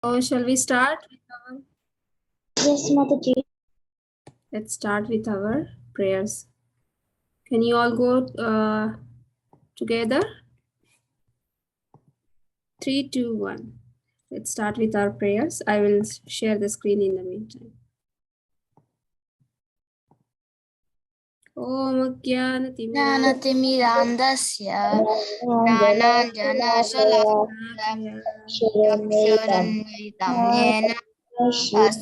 So shall we start? Yes, Mataji. Let's start with our prayers. Can you all go together? 3, 2, 1. Let's start with our prayers. I will share the screen in the meantime. Om ज्ञानतिमिरान्धस्य ज्ञानाञ्जनशलाकया येन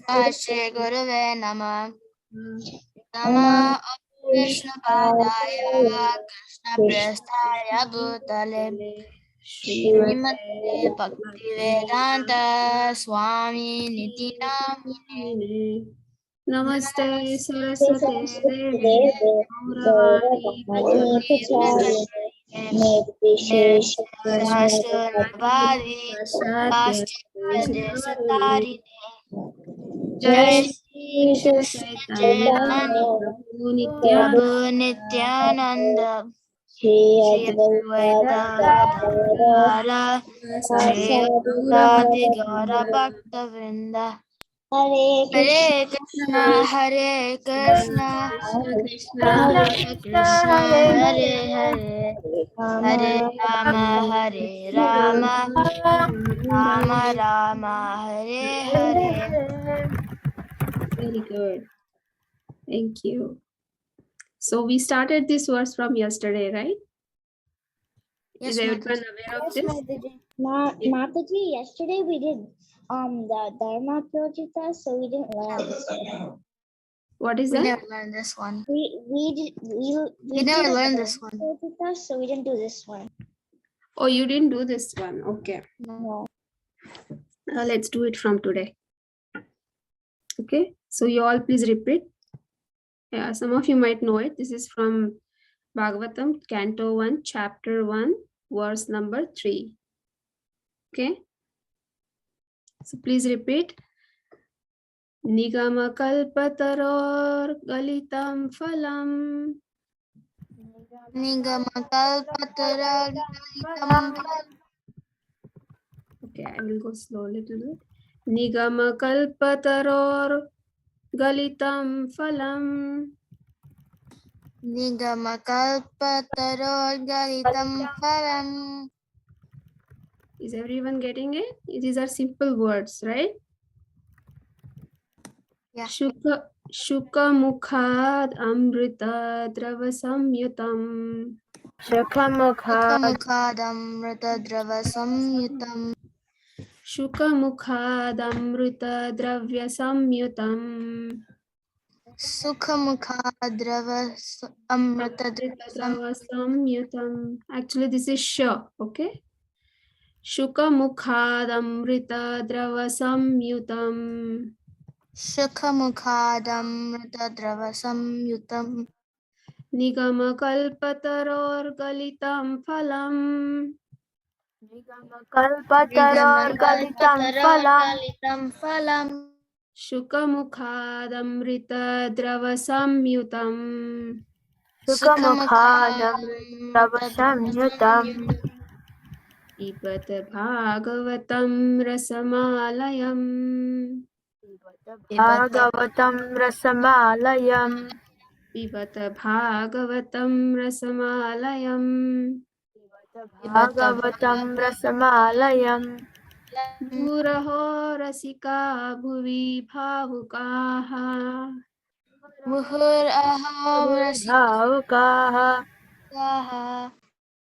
तस्मै गुरवे नमः। नमः विष्णुपादाय कृष्णप्रेष्ठाय भूतले श्रीमते भक्तिवेदान्त स्वामी निति नामिने। नमस्ते सरस्वते देवे गौरवाणी जय श्री कृष्ण चैतन्य प्रभु नित्यानंद श्री गौर भक्त वृंद हरे Krishna Krishna Krishna Hare Hare Hare Ram Ram Ram Hare Hare. Very good. Thank you. So we started this verse from yesterday, right? Yes, Is everyone aware of this? Mataji, yesterday we did the Dharma Projita, so we didn't learn this one. What is We that? never learned this one. We never did learned a this one. Dharma Projita, so we didn't do this one. Oh, you didn't do this one. Okay. No. Let's do it from today. Okay. So you all please repeat. Yeah, some of you might know it. This is from Bhagavatam, Canto 1, Chapter 1, verse number 3. Okay. So please repeat. Nigama kalpataror galitam phalam. Okay, I will go slow a little bit. Nigama kalpataror galitam phalam. Is everyone getting it? These are simple words, right? Yeah. Shuka mukhad amrita drava samyutam. मुखादमृतद्रव संयुतम् Shuka mukhad amrita dravya samyutam. सुखमुखाद्रव अमृतद्रव samyutam. Actually, this is sh. Okay. Shuka mukhad amrita drava samyutam. सुखमुखादमृतद्रव संयुतम् Nigama kalpataror galitam phalam. गलितं फलम् Shukamukhadamrita drava samyutam. Pibat bhagavatam rasamalayam. Pibat bhagavatam rasamalayam. Muraho rasika bhuvi bhavukaha.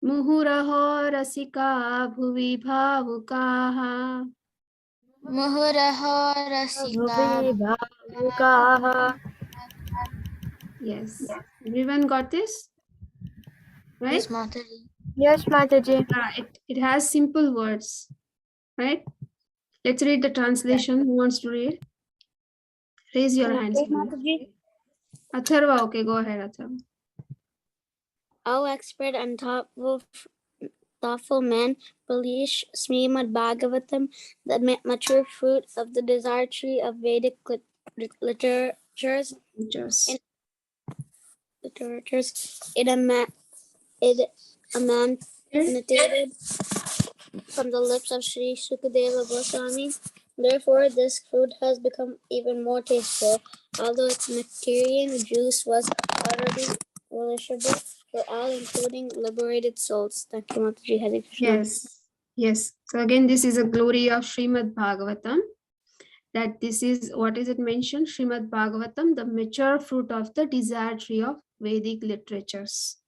Muhuraho rasika bhuvi bhavukaha. Yes. Everyone got this? Right? Yes, Mataji. It has simple words. Right? Let's read the translation. Who wants to read? Raise your hands. Atharva, okay, go ahead, Atharva. O expert and thoughtful man, believe Srimad Bhagavatam, the mature fruit of the desired tree of Vedic literatures. It emanated from the lips of Sri Sukadeva Goswami, Therefore, this fruit has become even more tasteful, although its nectarian juice was already relishable for all, including liberated souls. Thank you, Mataji. Hare Krishna. Yes. Yes. So again, this is a glory of Srimad Bhagavatam. That this is, what is it mentioned? Srimad Bhagavatam, the mature fruit of the desire tree of Vedic literatures.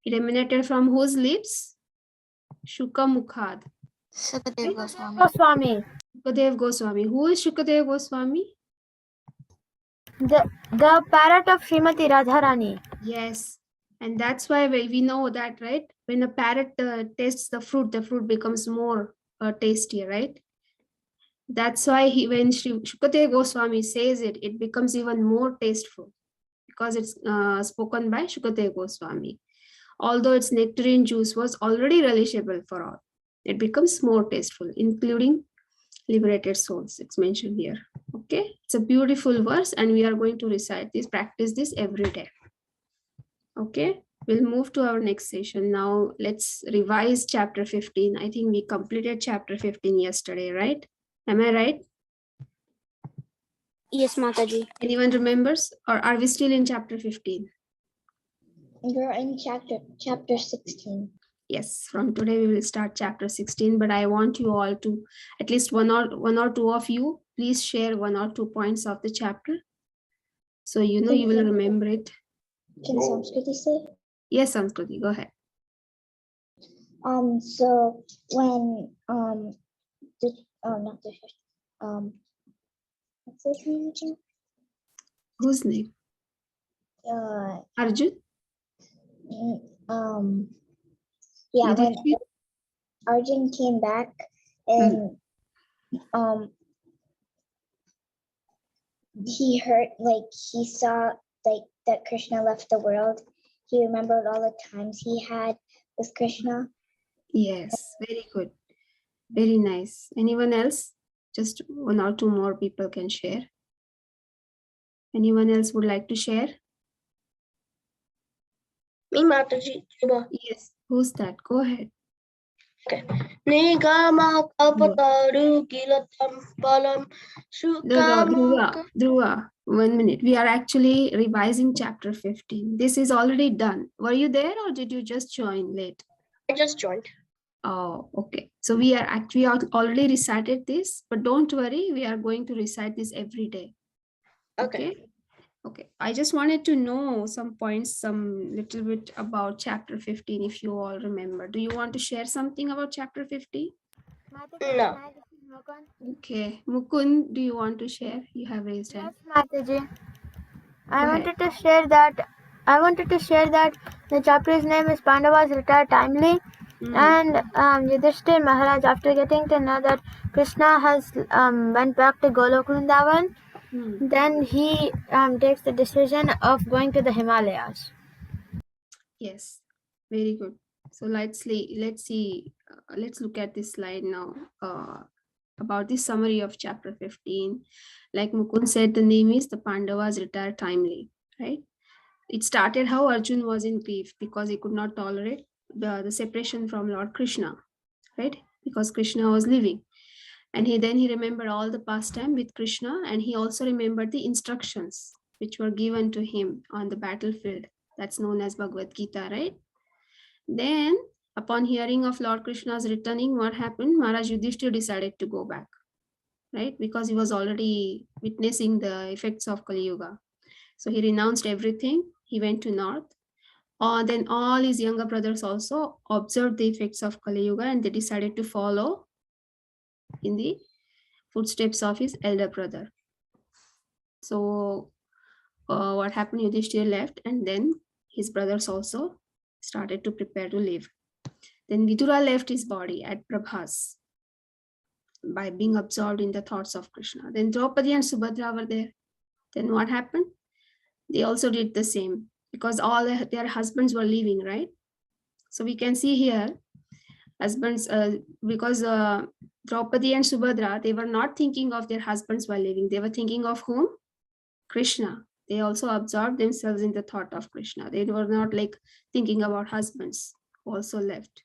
It emanated from whose lips? Shuka Mukhad. Sukadev Goswami. Goswami. Shukadev Goswami. Who is Shukadev Goswami? The parrot of Srimati Radharani. Yes. And that's why we know that, right? When a parrot tastes the fruit becomes more tastier, right? That's why when Shukadev Goswami says it, it becomes even more tasteful because it's spoken by Shukadev Goswami. Although its nectarine juice was already relishable for all, it becomes more tasteful, including liberated souls. It's mentioned here. Okay, it's a beautiful verse, and we are going to recite this, practice this every day. Okay, we'll move to our next session. Now let's revise chapter 15. I think we completed chapter 15 yesterday, right? Am I right? Yes, Mataji. Anyone remembers, or are we still in chapter 15? We're in chapter 16. Yes, from today we will start chapter 16, but I want you all to, at least one or two of you, please share 1 or 2 points of the chapter. So you know you will remember it. Can Samskriti say? Yes, Samskruti, go ahead. So when what's his name again? Whose name? Arjun? Yeah, when Yudhishthir? Arjun came back and he heard, like, he saw, like, that Krishna left the world. He remembered all the times he had with Krishna. Yes, very good. Very nice. Anyone else? Just 1 or 2 more people can share. Anyone else would like to share? Me, Mataji. Shubha. Yes, who's that? Go ahead. Nigama kapataru kilatam palam No, shukam. Dhruva, 1 minute. We are actually revising chapter 15. This is already done. Were you there or did you just join late? I just joined. Oh, okay. So we are actually already recited this, but don't worry, we are going to recite this every day. Okay. Okay. I just wanted to know some points, some little bit about chapter 15, if you all remember. Do you want to share something about chapter 15? No. Okay. Mukund, do you want to share? You have raised hand. Yes, Mataji. I Go wanted to share that the chapter's name is Pandavas Retire Timely. And Yudhishthir Maharaj, after getting to know that Krishna has went back to Golok Vrindavan, then he takes the decision of going to the Himalayas. Yes, very good. So let's look at this slide now about the summary of chapter 15. Like Mukund said, the name is the Pandavas Retire Timely, right? It started how Arjun was in grief because he could not tolerate the separation from Lord Krishna, right? Because Krishna was leaving. And he remembered all the past time with Krishna, and he also remembered the instructions which were given to him on the battlefield. That's known as Bhagavad Gita, right? Then, upon hearing of Lord Krishna's returning, what happened? Maharaj Yudhishthir decided to go back, right? Because he was already witnessing the effects of Kali Yuga. So he renounced everything. He went to north. Then all his younger brothers also observed the effects of Kali Yuga, and they decided to follow in the footsteps of his elder brother. So what happened? Yudhishthir left, and then his brothers also started to prepare to leave. Then Vidura left his body at Prabhas by being absorbed in the thoughts of Krishna. Then Draupadi and Subhadra were there. Then what happened? They also did the same because all their husbands were leaving, right? So we can see here, husbands, because Draupadi and Subhadra, they were not thinking of their husbands while leaving. They were thinking of whom? Krishna. They also absorbed themselves in the thought of Krishna. They were not like thinking about husbands who also left.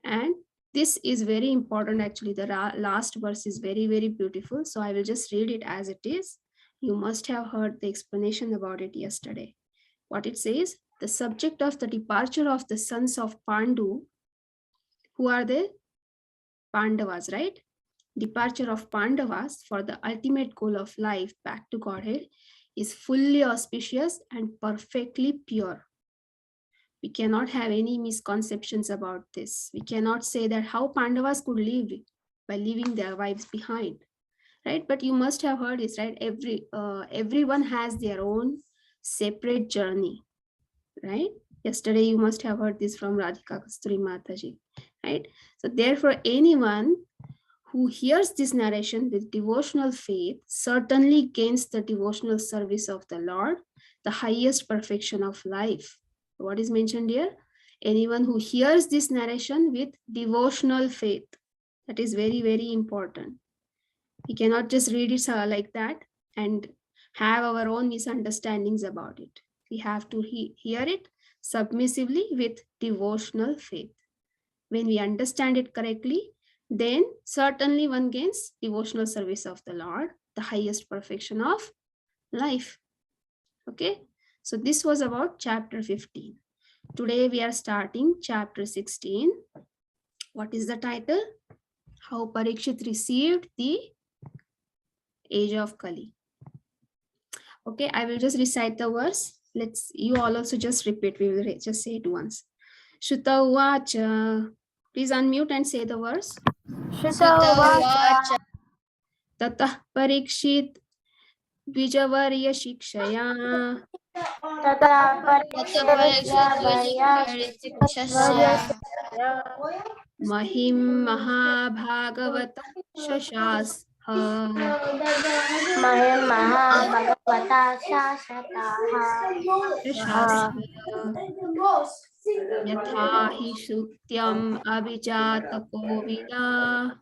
And this is very important. Actually, the last verse is very, very beautiful. So I will just read it as it is. You must have heard the explanation about it yesterday. What it says, the subject of the departure of the sons of Pandu, who are the Pandavas, right? Departure of Pandavas for the ultimate goal of life back to Godhead is fully auspicious and perfectly pure. We cannot have any misconceptions about this. We cannot say that how Pandavas could live by leaving their wives behind, right? But you must have heard this, right? Everyone has their own separate journey, right? Yesterday you must have heard this from Radhika Kasturi Mataji, right? So therefore, anyone who hears this narration with devotional faith certainly gains the devotional service of the Lord, the highest perfection of life. What is mentioned here? Anyone who hears this narration with devotional faith. That is very, very important. We cannot just read it like that and have our own misunderstandings about it. We have to hear it submissively with devotional faith. When we understand it correctly, then certainly one gains devotional service of the Lord, the highest perfection of life. Okay, so this was about chapter 15. Today we are starting chapter 16. What is the title? How Parikshit received the age of Kali. Okay, I will just recite the verse. You all also just repeat. We will just say it once. Shuta Uvacha. Please unmute and say the verse. Shuta Uvacha. Tatah Parikshit Dvijavarya Shikshaya Tata Mahim Mahabhagavata Shashas Mahim Mahabhagavata Shashataha Yatha hi Shutyam Abhijata Kovida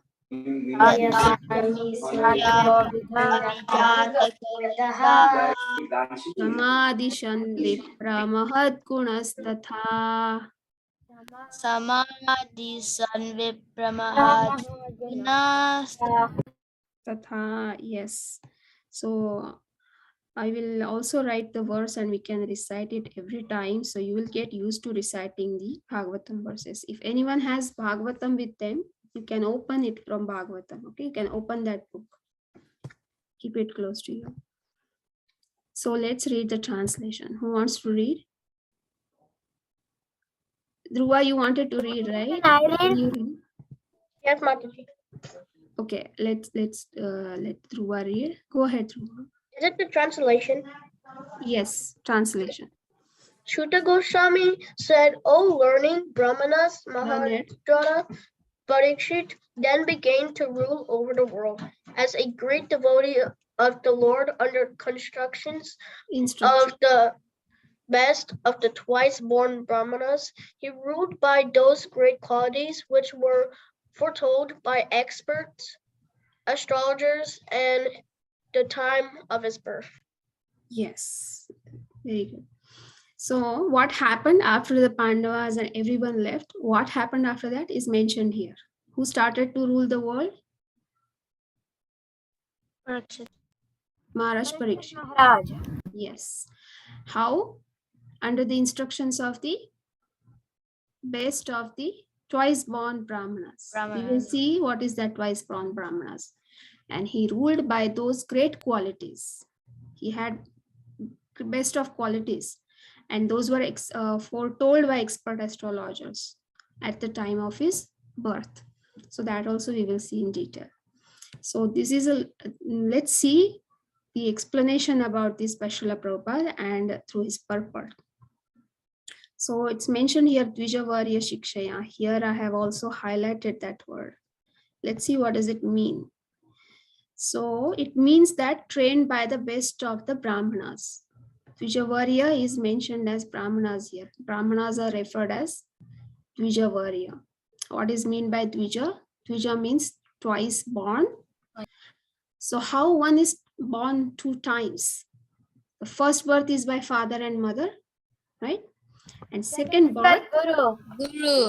Samadhishan Vipramahad Gunastatha. Samadhisan Vipramahad Tatha, yes. So I will also write the verse and we can recite it every time. So you will get used to reciting the Bhagavatam verses. If anyone has Bhagavatam with them, you can open it from Bhagavatam. Okay, you can open that book. Keep it close to you. So let's read the translation. Who wants to read? Dhruva, you wanted to read, right? Can you read? Yes, Mataji. Okay, let Dhruva read. Go ahead, Dhruva. Is it the translation? Yes, translation. Shuta Goswami said, O learning Brahmanas, Maharaja Parikshit then began to rule over the world as a great devotee of the Lord under instructions of the best of the twice-born Brahmanas. He ruled by those great qualities which were foretold by experts, astrologers, and the time of his birth. Yes, very good. So what happened after the Pandavas and everyone left? What happened after that is mentioned here. Who started to rule the world? Maharaj Parikshit. Yes. How? Under the instructions of the best of the twice-born Brahmanas. We will see what is that twice-born Brahmanas. And he ruled by those great qualities. He had best of qualities. And those were foretold by expert astrologers at the time of his birth. So that also we will see in detail. So this is let's see the explanation about this by Srila Prabhupada and through his purport. So it's mentioned here, Dvijavarya Shikshaya. Here I have also highlighted that word. Let's see what does it mean. So it means that trained by the best of the Brahmanas. Dvijavarya is mentioned as Brahmanas here. Brahmanas are referred as Dvijavarya. What is meant by Dvija? Dvija means twice born. So how one is born 2 times? The first birth is by father and mother, right? And second birth, Guru.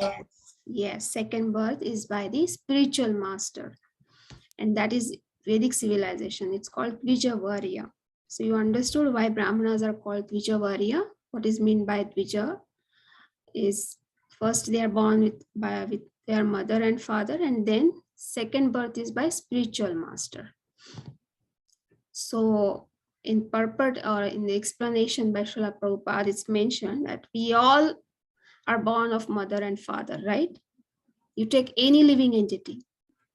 Yes, second birth is by the spiritual master, and that is Vedic civilization. It's called Dvijavarya. So you understood why Brahmanas are called Dvijavarya. What is meant by Dvija is first they are born with their mother and father, and then second birth is by spiritual master. So in purport or in the explanation by Srila Prabhupada, it's mentioned that we all are born of mother and father, right? You take any living entity,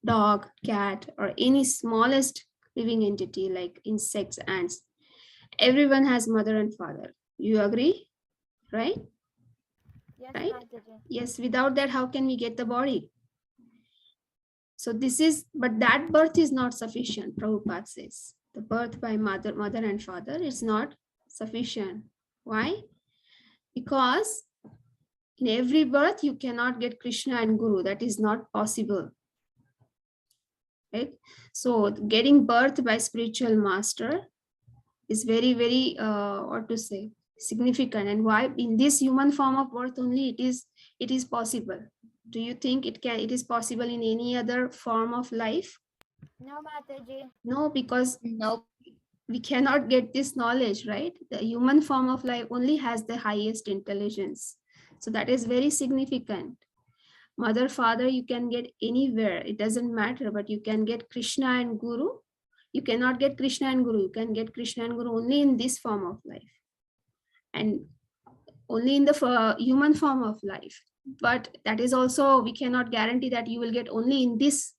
dog, cat, or any smallest living entity like insects, ants, everyone has mother and father. You agree, right? Yes, Right? Mataji. Yes, without that, how can we get the body? So this is, but that birth is not sufficient, Prabhupada says. The birth by mother and father is not sufficient. Why? Because in every birth, you cannot get Krishna and Guru. That is not possible. Right? So getting birth by spiritual master is very, very, what to say, significant. And why in this human form of birth only it is possible. Do you think it is possible in any other form of life? No, Mataji. No, because Nope. we cannot get this knowledge, right? The human form of life only has the highest intelligence. So that is very significant. Mother, father, you can get anywhere. It doesn't matter, but you can get Krishna and Guru. You cannot get Krishna and Guru. You can get Krishna and Guru only in this form of life. And only in the human form of life. But that is also, we cannot guarantee that you will get only in this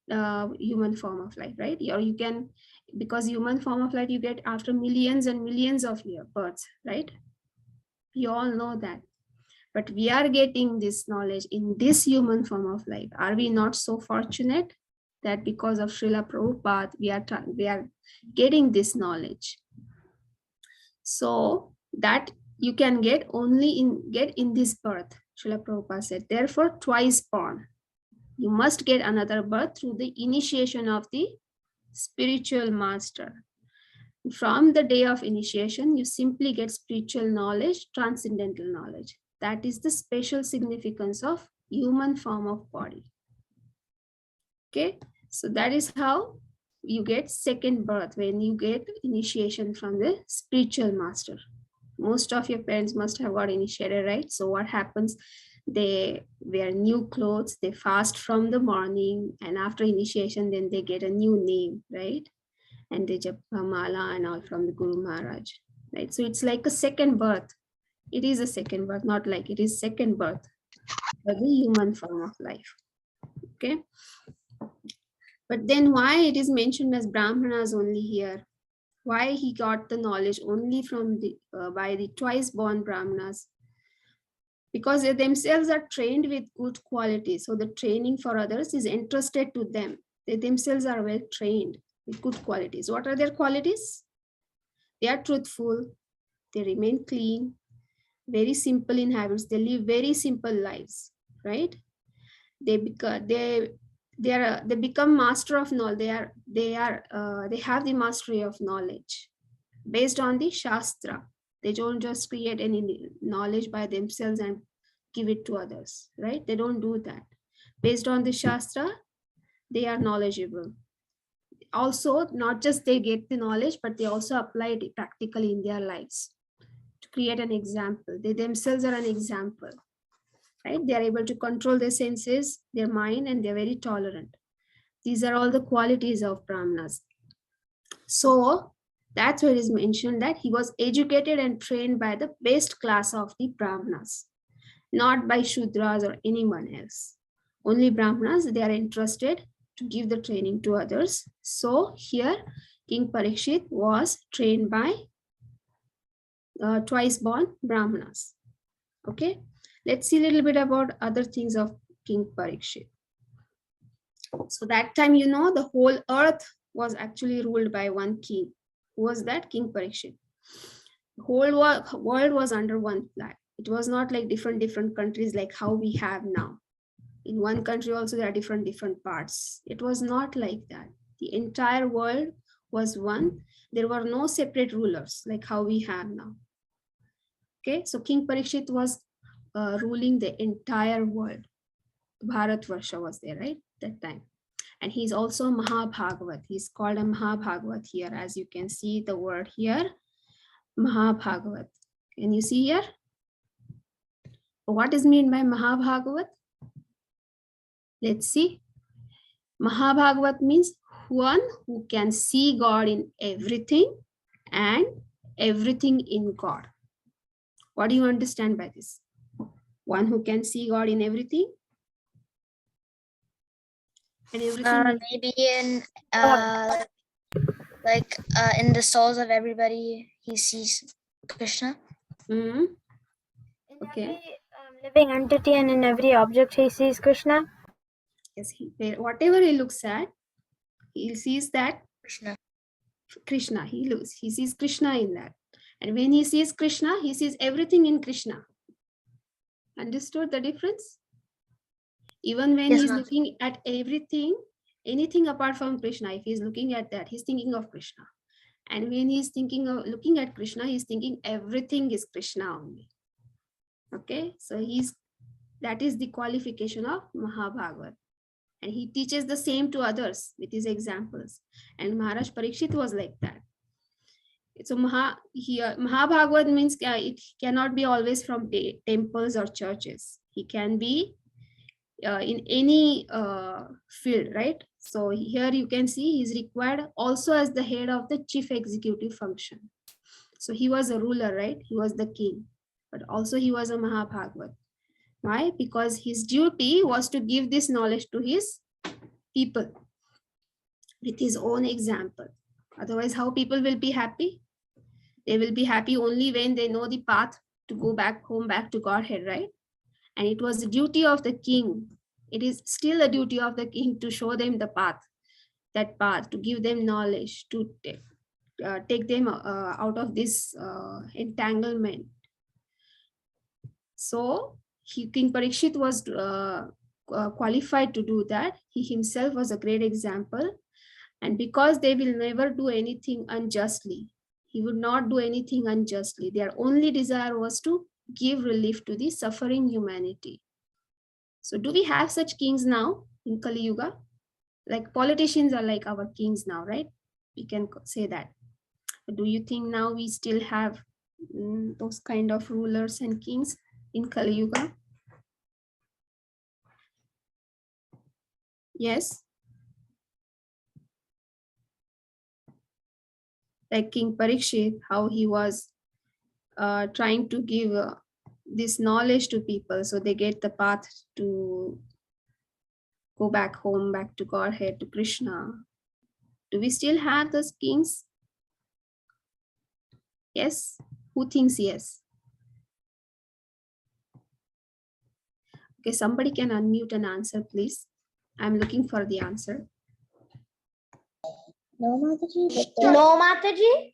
human form of life, right? Or you can, because human form of life you get after millions and millions of births, right? You all know that. But we are getting this knowledge in this human form of life. Are we not so fortunate that because of Srila Prabhupada, we are getting this knowledge? So that you can get only in this birth. Srila Prabhupada said, therefore twice born. You must get another birth through the initiation of the spiritual master. From the day of initiation, you simply get spiritual knowledge, transcendental knowledge. That is the special significance of human form of body. Okay, so that is how you get second birth, when you get initiation from the spiritual master. Most of your parents must have got initiated, right? So what happens? They wear new clothes, they fast from the morning, and after initiation, then they get a new name, right? And they jap mala and all from the Guru Maharaj, right? So it's like a second birth. It is a second birth, not like it is second birth for the human form of life. Okay. But then why it is mentioned as Brahmanas only here? Why he got the knowledge only from the by the twice born Brahmanas? Because they themselves are trained with good qualities. So the training for others is entrusted to them. They themselves are well trained with good qualities. What are their qualities? They are truthful. They remain clean, very simple in habits. They live very simple lives, right? They become master of knowledge. They have the mastery of knowledge based on the Shastra. They don't just create any knowledge by themselves and give it to others, right? They don't do that. Based on the Shastra, they are knowledgeable. Also, not just they get the knowledge, but they also apply it practically in their lives to create an example. They themselves are an example, right? They are able to control their senses, their mind, and they're very tolerant. These are all the qualities of Brahmanas. So that's where it is mentioned that he was educated and trained by the best class of the Brahmanas, not by Shudras or anyone else. Only Brahmanas, they are entrusted to give the training to others. So here, King Parikshit was trained by twice born Brahmanas. Okay, let's see a little bit about other things of King Parikshit. So that time, the whole earth was actually ruled by one king. Who was that? King Parikshit. The whole world was under one flag. It was not like different countries like how we have now. In one country also there are different parts. It was not like that. The entire world was one. There were no separate rulers like how we have now. Okay, so King Parikshit was ruling the entire world. Bharatvarsha was there, right? That time. And he's also Mahabhagavat. He's called a Mahabhagavat here. As you can see the word here, Mahabhagavat. Can you see here? What is meant by Mahabhagavat? Let's see. Mahabhagavat means one who can see God in everything and everything in God. What do you understand by this? One who can see God in everything and everything. Maybe in in the souls of everybody, he sees Krishna. In every living entity and in every object he sees Krishna. Yes, whatever he looks at, he sees that Krishna. He sees Krishna in that. And when he sees Krishna, he sees everything in Krishna. Understood the difference? Even when Yes, he's ma'am. looking at everything, anything apart from Krishna, if he's looking at that, he's thinking of Krishna. And when he's thinking of looking at Krishna, he's thinking everything is Krishna only. Okay, so that is the qualification of Mahabhagavat. And he teaches the same to others with his examples. And Maharaj Parikshit was like that. So Mahabhagavat means it cannot be always from temples or churches. He can be in any field, right? So here you can see he's required also as the head of the chief executive function. So he was a ruler, right? He was the king, but also he was a Mahabhagavat. Why? Because his duty was to give this knowledge to his people with his own example. Otherwise, how people will be happy? They will be happy only when they know the path to go back home, back to Godhead, right? And it was the duty of the king. It is still a duty of the king to show them the path, that path, to give them knowledge, to take them out of this entanglement. So King Parikshit was qualified to do that. He himself was a great example. And because they will never do anything unjustly, he would not do anything unjustly. Their only desire was to give relief to the suffering humanity. So do we have such kings now in Kali Yuga? Like politicians are like our kings now, right? We can say that. But do you think now we still have those kind of rulers and kings in Kali Yuga? Yes. Like King Parikshit, how he was trying to give this knowledge to people so they get the path to go back home, back to Godhead, to Krishna. Do we still have those kings? Yes? Who thinks yes? Okay, somebody can unmute and answer, please. I'm looking for the answer. No, Mataji. No, Mataji.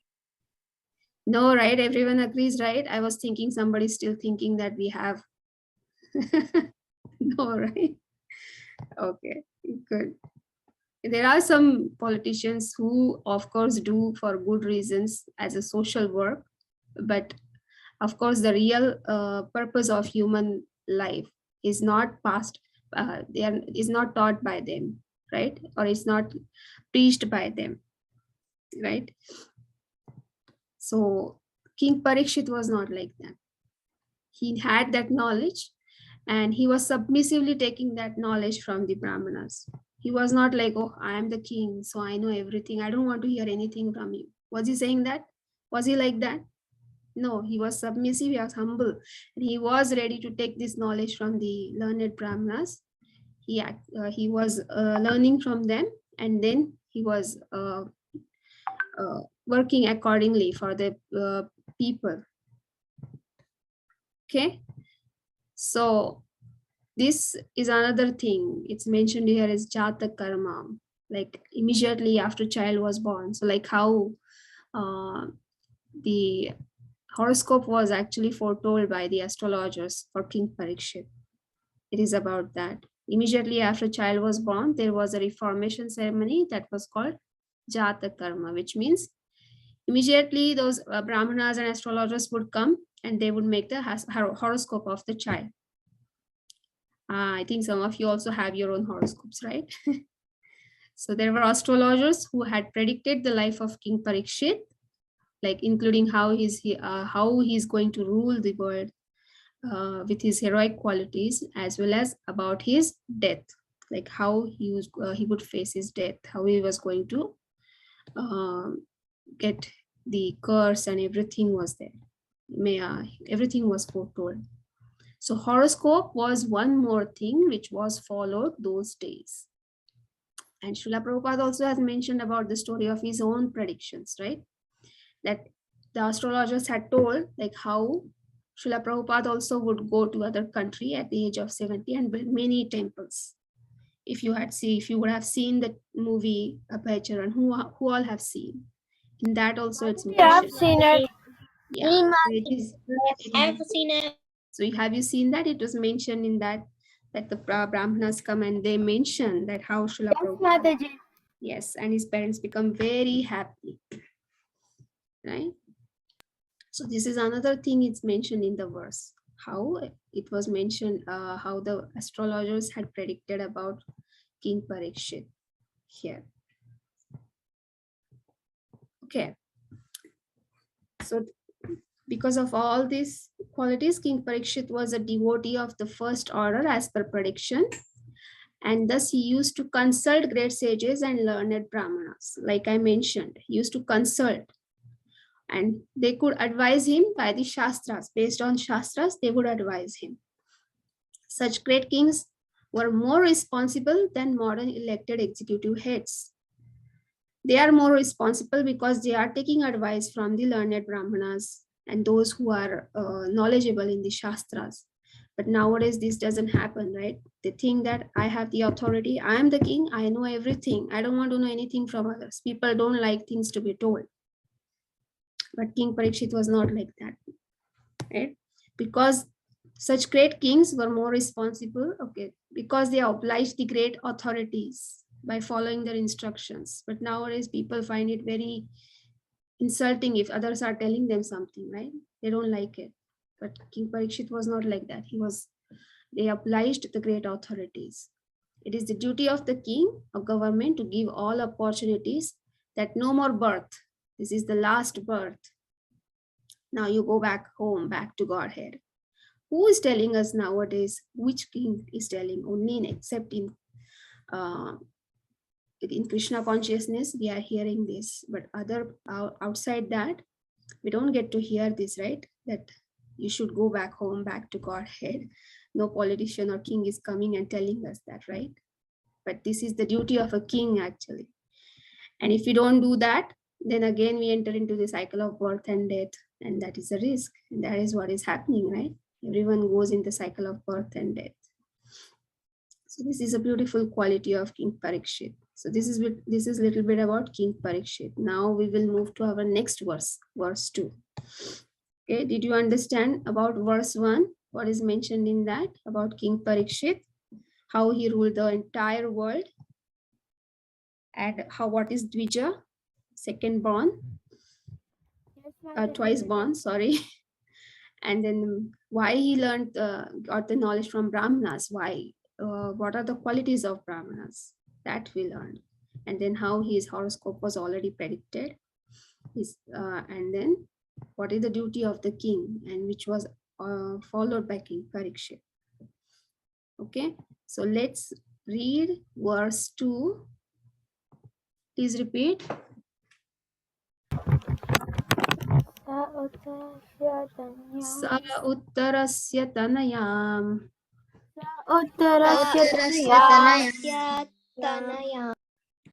No, right? Everyone agrees, right? I was thinking somebody's still thinking that we have. No, right? Okay, good. There are some politicians who, of course, do for good reasons as a social work, but of course, the real purpose of human life is not passed, is not taught by them, right? Or it's not preached by them, right? So King Parikshit was not like that. He had that knowledge and he was submissively taking that knowledge from the Brahmanas. He was not like, oh, I am the king, so I know everything. I don't want to hear anything from you. Was he saying that? Was he like that? No, he was submissive, he was humble. And he was ready to take this knowledge from the learned Brahmanas. He was learning from them, and then he was working accordingly for the people. Okay, so this is another thing. It's mentioned here as Jaata Karma, like immediately after child was born. So like how the horoscope was actually foretold by the astrologers for King Parikshit. It is about that. Immediately after child was born, there was a reformation ceremony that was called Jaata Karma, which means immediately those Brahmanas and astrologers would come and they would make the horoscope of the child. I think some of you also have your own horoscopes, right? So there were astrologers who had predicted the life of King Parikshit, like including how he's going to rule the world with his heroic qualities, as well as about his death, like how he would face his death, how he was going to get the curse, and everything was there. Everything was foretold. So horoscope was one more thing which was followed those days. And Srila Prabhupada also has mentioned about the story of his own predictions, right? That the astrologers had told like how Srila Prabhupada also would go to other country at the age of 70 and build many temples. If you would have seen the movie Aperture, and who all have seen, in that also it's Yeah, I've mentioned. seen it. Yeah, so it is. I've seen it. So have you seen that? It was mentioned in that the Brahmanas come and they mention that how Srila Yes, Prabhupada, Mataji. yes, and his parents become very happy, right? So this is another thing it's mentioned in the verse, how it was mentioned, how the astrologers had predicted about King Parikshit here. Okay. So because of all these qualities, King Parikshit was a devotee of the first order as per prediction. And thus he used to consult great sages and learned brahmanas. Like I mentioned, he used to consult. And they could advise him by the Shastras. Based on Shastras, they would advise him. Such great kings were more responsible than modern elected executive heads. They are more responsible because they are taking advice from the learned Brahmanas and those who are knowledgeable in the Shastras. But nowadays, this doesn't happen, right? They think that I have the authority, I am the king, I know everything. I don't want to know anything from others. People don't like things to be told. But King Parikshit was not like that, right? Because such great kings were more responsible, okay, because they obliged the great authorities by following their instructions. But nowadays, people find it very insulting if others are telling them something, right? They don't like it. But King Parikshit was not like that. They obliged the great authorities. It is the duty of the king of government to give all opportunities, that no more birth. This is the last birth. Now you go back home, back to Godhead. Who is telling us nowadays? Which king is telling? Only except in Krishna consciousness, we are hearing this. But outside that, we don't get to hear this, right? That you should go back home, back to Godhead. No politician or king is coming and telling us that, right? But this is the duty of a king, actually. And if we don't do that, then again we enter into the cycle of birth and death, and that is a risk. And that is what is happening, right? Everyone goes in the cycle of birth and death. So this is a beautiful quality of King Parikshit. So this is a little bit about King Parikshit. Now we will move to our next verse, verse 2. Okay, did you understand about verse 1? What is mentioned in that about King Parikshit? How he ruled the entire world, and what is Dvija, second born, Yes, Mataji. twice born, sorry. And then why he learned, got the knowledge from Brahmanas, why, what are the qualities of Brahmanas, that we learned. And then how his horoscope was already predicted. And then what is the duty of the king, and which was followed by King Parikshit. Okay, so let's read verse 2. Please repeat. Sa uttarasya tanayam Uttarasya Tanaya.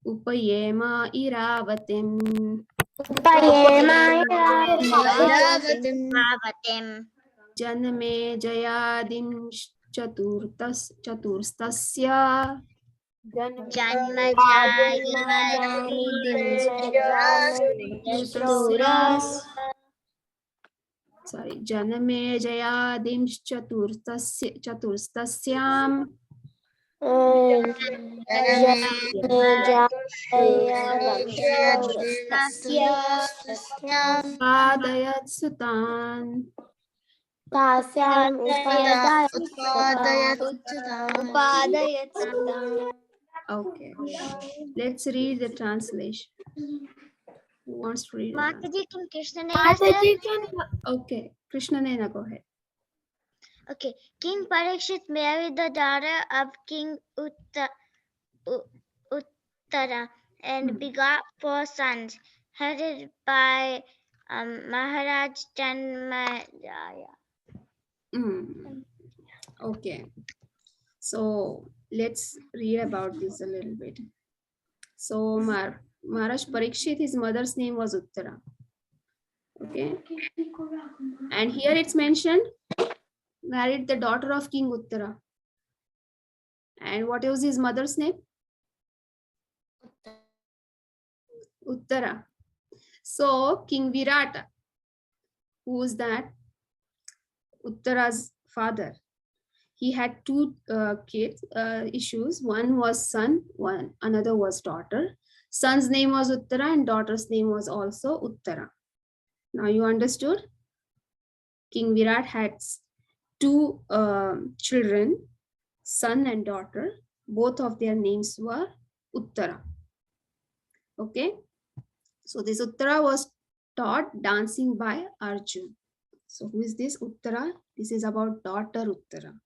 upayema iravatim Iravatim. janame jayadim chaturstasya janame jayadim chaturstasyam padayat sutan. तास्याम् Utpadayat उपादयत् सुताम्. Okay. Let's read the translation. Who wants to read the translation? Mataji, can Krishna Mataji can. Okay. Krishna Nena, go ahead. Okay. King Parikshit married the daughter of King Uttara and begot 4 sons, headed by Maharaj Janmaya. Okay. So let's read about this a little bit. So Maharaj Parikshit, his mother's name was Uttara. Okay. And here it's mentioned, married the daughter of King Uttara. And what was his mother's name? Uttara. So King Virata, who was that? Uttara's father. He had 2 kids, issues. One was son, another was daughter. Son's name was Uttara and daughter's name was also Uttara. Now you understood? King Virat had 2 children, son and daughter. Both of their names were Uttara. Okay. So this Uttara was taught dancing by Arjun. So who is this Uttara? This is about daughter Uttara.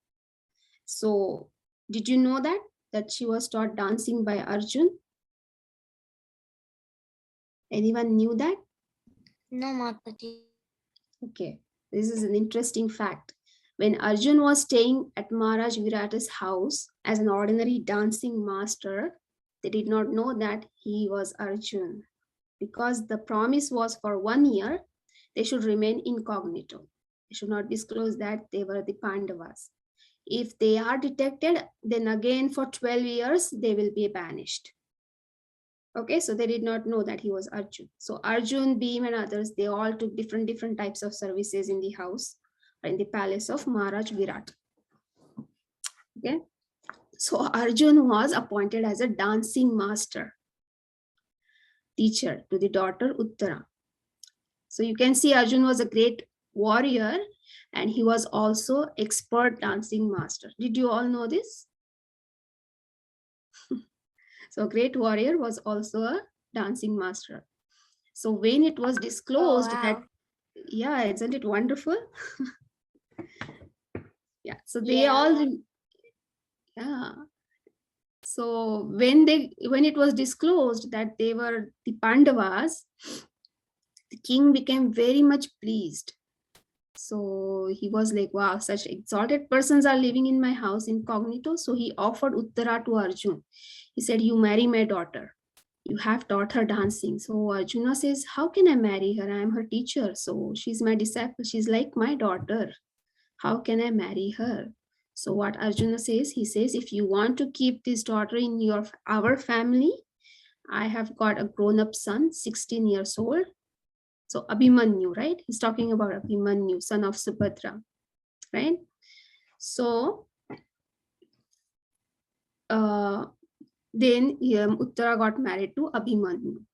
So did you know that she was taught dancing by Arjun? Anyone knew that? No, Mataji. Okay, this is an interesting fact. When Arjun was staying at Maharaj Virata's house as an ordinary dancing master, they did not know that he was Arjun, because the promise was for 1 year, they should remain incognito. They should not disclose that they were the Pandavas. If they are detected, then again for 12 years, they will be banished. Okay, so they did not know that he was Arjun. So Arjun, Bhim and others, they all took different types of services in the house, or in the palace of Maharaj Virat. Okay, so Arjun was appointed as a dancing master, teacher to the daughter Uttara. So you can see Arjun was a great warrior and he was also expert dancing master. Did you all know this? So great warrior was also a dancing master. So when it was disclosed that, yeah, isn't it wonderful? Yeah, so they all, yeah. So when it was disclosed that they were the Pandavas, the king became very much pleased. So he was like, wow, such exalted persons are living in my house incognito. So he offered Uttara to Arjun. He said, you marry my daughter. You have taught her dancing. So Arjuna says, how can I marry her? I am her teacher. So she's my disciple. She's like my daughter. How can I marry her? So what Arjuna says, he says, if you want to keep this daughter in our family, I have got a grown-up son, 16 years old. So Abhimanyu, right? He's talking about Abhimanyu, son of Subhadra, right? So then Uttara got married to Abhimanyu.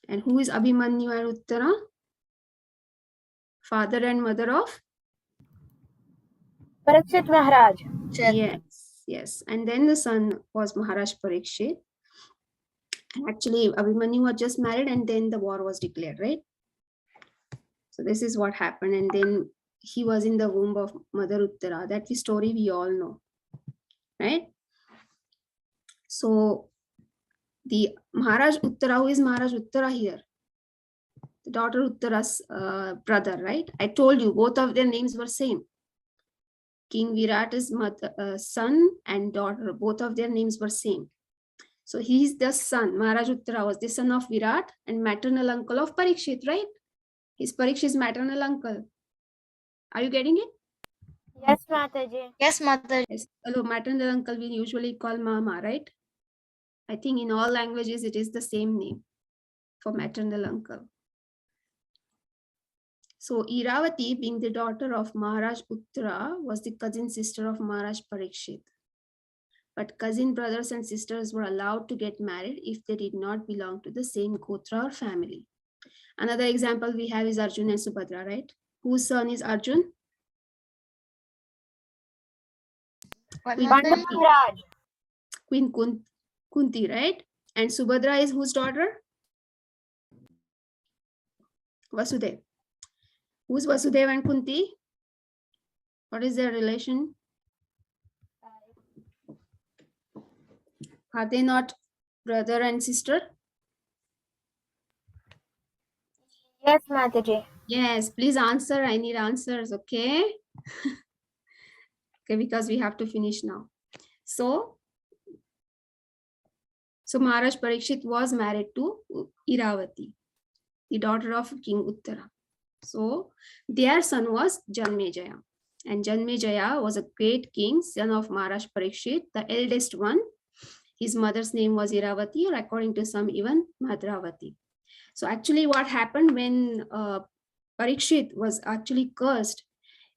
And who is Abhimanyu and Uttara? Father and mother of? Parikshit Maharaj. Yes. And then the son was Maharaj Parikshit. And actually, Abhimanyu was just married and then the war was declared, right? So this is what happened. And then he was in the womb of Mother Uttara. That the story we all know, right? So the Maharaj Uttara, who is Maharaj Uttara here? The daughter Uttara's brother, right? I told you both of their names were same. King Virat's son and daughter, both of their names were same. So he's the son. Maharaj Uttara was the son of Virat and maternal uncle of Parikshit, right? He's Parikshit's maternal uncle. Are you getting it? Yes, Mataji. Yes, Mataji. Yes. Hello, maternal uncle we usually call Mama, right? I think in all languages it is the same name for maternal uncle. So Iravati, being the daughter of Maharaj Uttara, was the cousin sister of Maharaj Parikshit. But cousin brothers and sisters were allowed to get married if they did not belong to the same Gotra or family. Another example we have is Arjun and Subhadra, right? Whose son is Arjun? What, Queen Pandu Mataji? Kunti. Maharaj. Queen Kunti, right? And Subhadra is whose daughter? Vasudev. Who's Vasudev and Kunti? What is their relation? Are they not brother and sister? Yes, Mataji. Yes, please answer. I need answers, okay? Okay, because we have to finish now. So Maharaj Parikshit was married to Iravati, the daughter of King Uttara. So their son was Janmejaya. And Janmejaya was a great king, son of Maharaj Parikshit, the eldest one. His mother's name was Iravati, or according to some, even Madravati. So actually what happened when Parikshit was actually cursed,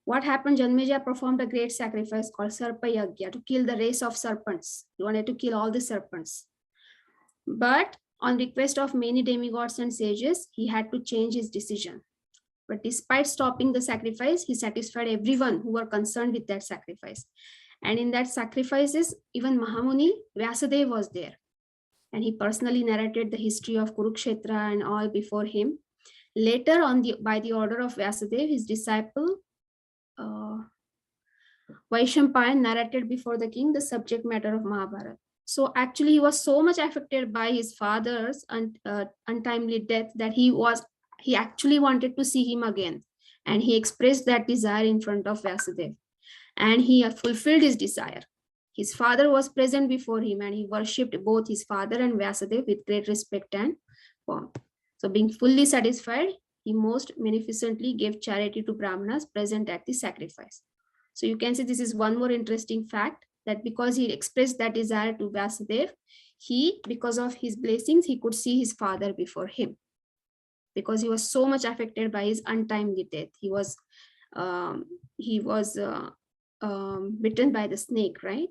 what happened, Janmejaya performed a great sacrifice called Sarpa Yagya to kill the race of serpents. He wanted to kill all the serpents. But on request of many demigods and sages, he had to change his decision. But despite stopping the sacrifice, he satisfied everyone who were concerned with that sacrifice. And in that sacrifices, even Mahamuni Vyasadeva was there. And he personally narrated the history of Kurukshetra and all before him. Later, by the order of Vyasadeva, his disciple Vaishampayan narrated before the king the subject matter of Mahabharata. So actually, he was so much affected by his father's untimely death that he actually wanted to see him again, and he expressed that desire in front of Vyasadeva, and he fulfilled his desire. His father was present before him, and he worshipped both his father and Vyasadeva with great respect and pomp. So being fully satisfied, he most magnificently gave charity to Brahmanas present at the sacrifice. So you can see this is one more interesting fact, that because he expressed that desire to Vyasadeva, because of his blessings, he could see his father before him, because he was so much affected by his untimely death. He was bitten by the snake, right?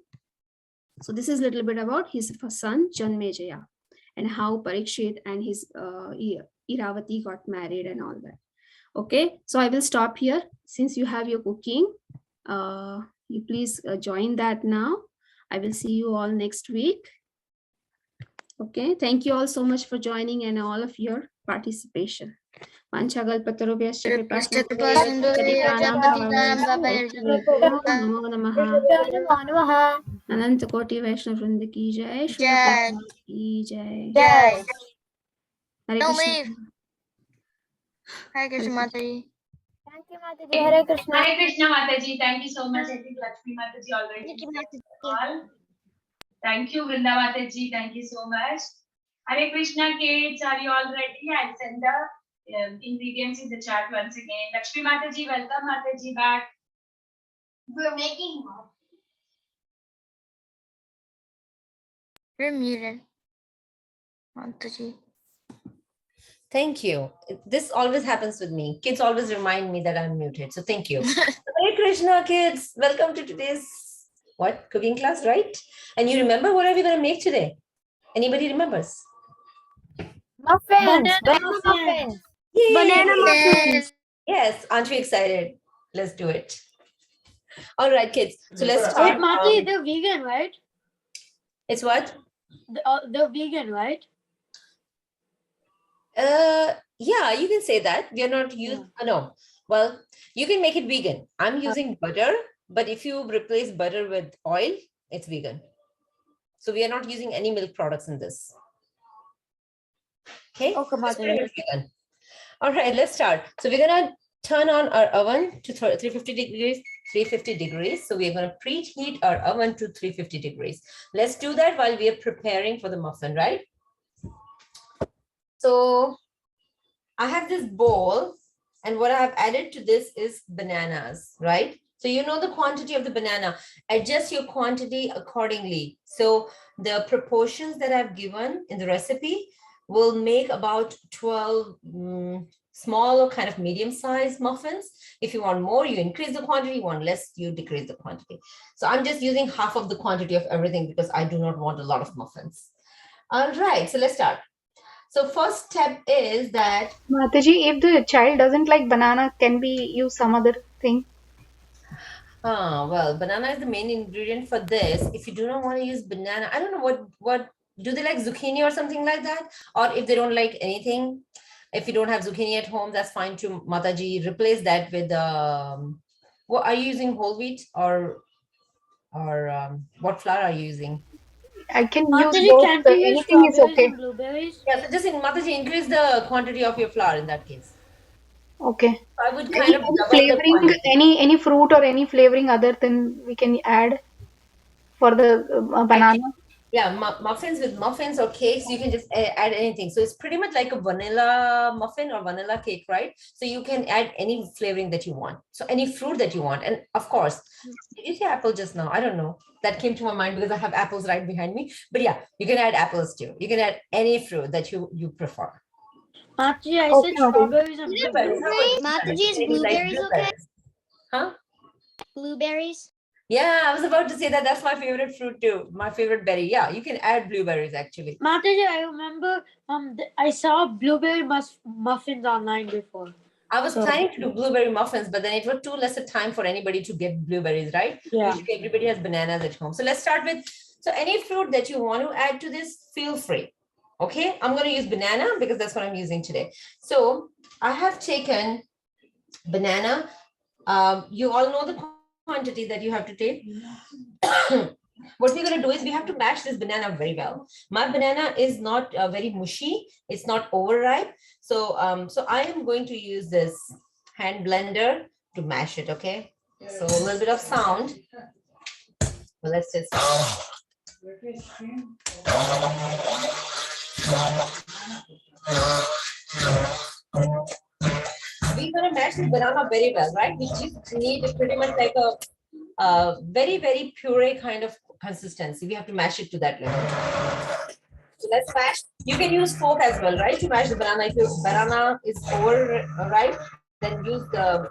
So this is a little bit about his son Janmejaya and how Parikshit and his Iravati got married and all that. Okay, so I will stop here. Since you have your cooking, you please join that now. I will see you all next week. Okay, thank you all so much for joining and all of your participation. Panchagalpatarubhyascha Namo Namaha. Anant Koti Vaishnav Vrinda ki jai. Srila Jai. Prabhupada ki jai. Jai. Hare Don't Krishna. leave. Hare Krishna, Mataji. Thank you, Mataji. Hare Krishna. Hare Krishna Mataji. Thank you so much. I think Laxmi Mataji already Thank you, said Mataji. all. Thank you, Vrunda Mataji. Thank you so much. Hare Krishna kids, are you all ready? I'll send the ingredients in the chat once again. Laxmi Mataji, welcome Mataji back. We're making more. You're muted, Mataji. Thank you. This always happens with me. Kids always remind me that I'm muted. So thank you. Hare Krishna, kids. Welcome to today's cooking class, right? And you remember what are we going to make today? Anybody remembers? Muffins. Banana muffins. Yay! Banana muffins. Yes. Aren't we excited? Let's do it. All right, kids. So let's Wait, start. Mati, they're vegan, right? It's what? They're vegan, right? Yeah, you can say that. We are not using, no. Well, you can make it vegan. I'm using butter, but if you replace butter with oil, it's vegan. So we are not using any milk products in this. Okay. Vegan. All right, let's start. So we're going to turn on our oven to 350 degrees. 350 degrees. So we're going to preheat our oven to 350 degrees. Let's do that while we are preparing for the muffin, right? So I have this bowl, and what I have added to this is bananas, right? So you know the quantity of the banana. Adjust your quantity accordingly. So the proportions that I've given in the recipe will make about 12 small or kind of medium-sized muffins. If you want more, you increase the quantity. You want less, you decrease the quantity. So I'm just using half of the quantity of everything because I do not want a lot of muffins. All right, so let's start. So first step is that... Mataji, if the child doesn't like banana, can we use some other thing? Well, banana is the main ingredient for this. If you do not want to use banana, I don't know what do they like, zucchini or something like that? Or if they don't like anything, if you don't have zucchini at home, that's fine too. Mataji, replace that with what are you using, whole wheat or what flour are you using? I can use Mataji, both. can't you use Anything is strawberries okay. and blueberries? Yeah, so just in Mataji, increase the quantity of your flour in that case. Okay. So I would kind of Any double the flavoring, quantity. any fruit or any flavoring other than we can add for the banana? Yeah, muffins with muffins or cakes, you can just add anything. So it's pretty much like a vanilla muffin or vanilla cake, right? So you can add any flavoring that you want. So any fruit that you want. And of course, did you say apple just now? I don't know. That came to my mind because I have apples right behind me. But yeah, you can add apples too. You can add any fruit that you prefer. Mataji, I Okay, said Mataji. strawberries and Blueberries. How about blueberries. blueberries? Mataji, is Any like blueberries okay? blueberries? Huh? Blueberries? Yeah, I was about to say that. That's my favorite fruit too. My favorite berry. Yeah, you can add blueberries actually. Mataji, I remember I saw blueberry muffins online before. I was So- planning to do blueberry muffins, but then it was too less a time for anybody to get blueberries, right? Yeah. Usually everybody has bananas at home. So let's start with, so any fruit that you want to add to this, feel free. Okay, I'm going to use banana because that's what I'm using today. So I have taken banana. You all know the quantity that you have to take. What we're going to do is we have to mash this banana very well. My banana is not very mushy. It's not overripe. So, so I am going to use this hand blender to mash it. Okay. So a little bit of sound. Well, let's just. We're going to mash this banana very well, right? We just need pretty much like a very, very puree kind of consistency. We have to mash it to that level. So let's mash. You can use fork as well, right? To mash the banana. If your banana is overripe, then use the,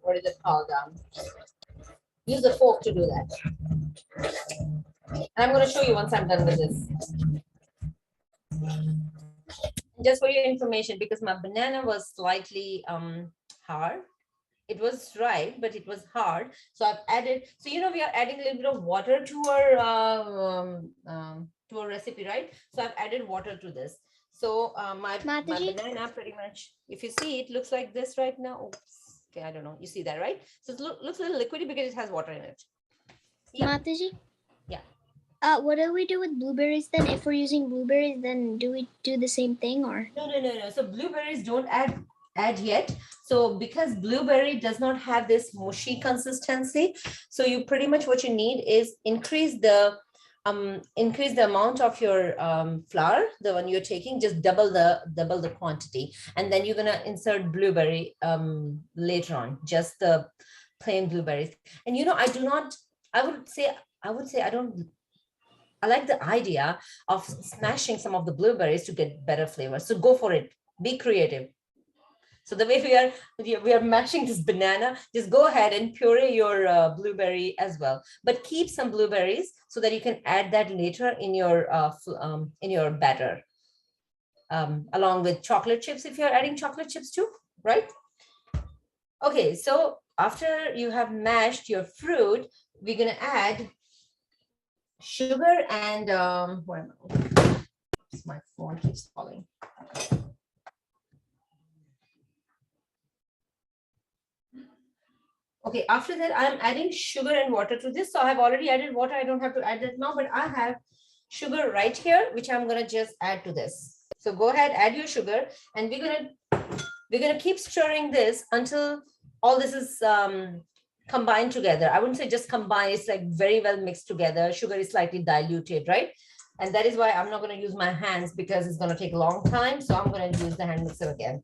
what is it called? Use the fork to do that. And I'm going to show you once I'm done with this. Just for your information, because my banana was slightly hard. It was ripe, but it was hard. So I've added, so you know, we are adding a little bit of water to our recipe, right? So I've added water to this. So my banana pretty much, if you see, it looks like this right now. Oops. Okay, I don't know. You see that, right? So it looks a little liquidy because it has water in it. Yeah. Mataji? Yeah. What do we do with blueberries then? If we're using blueberries, then do we do the same thing or? No. So blueberries don't add yet. So because blueberry does not have this mushy consistency, so you pretty much what you need is increase the amount of your flour, the one you're taking, just double the quantity, and then you're gonna insert blueberry later on, just the plain blueberries. And you know, I would say I like the idea of smashing some of the blueberries to get better flavor. So go for it. Be creative. So the way we are mashing this banana, just go ahead and puree your blueberry as well. But keep some blueberries so that you can add that later in your batter, along with chocolate chips if you're adding chocolate chips too, right? Okay, so after you have mashed your fruit, we're gonna add sugar and where am I? My phone keeps falling. Okay, after that, I'm adding sugar and water to this. So I have already added water. I don't have to add that now, but I have sugar right here, which I'm gonna just add to this. So go ahead, add your sugar, and we're gonna keep stirring this until all this is combined together. I wouldn't say just combined, it's like very well mixed together. Sugar is slightly diluted, right? And that is why I'm not going to use my hands because it's going to take a long time. So I'm going to use the hand mixer again.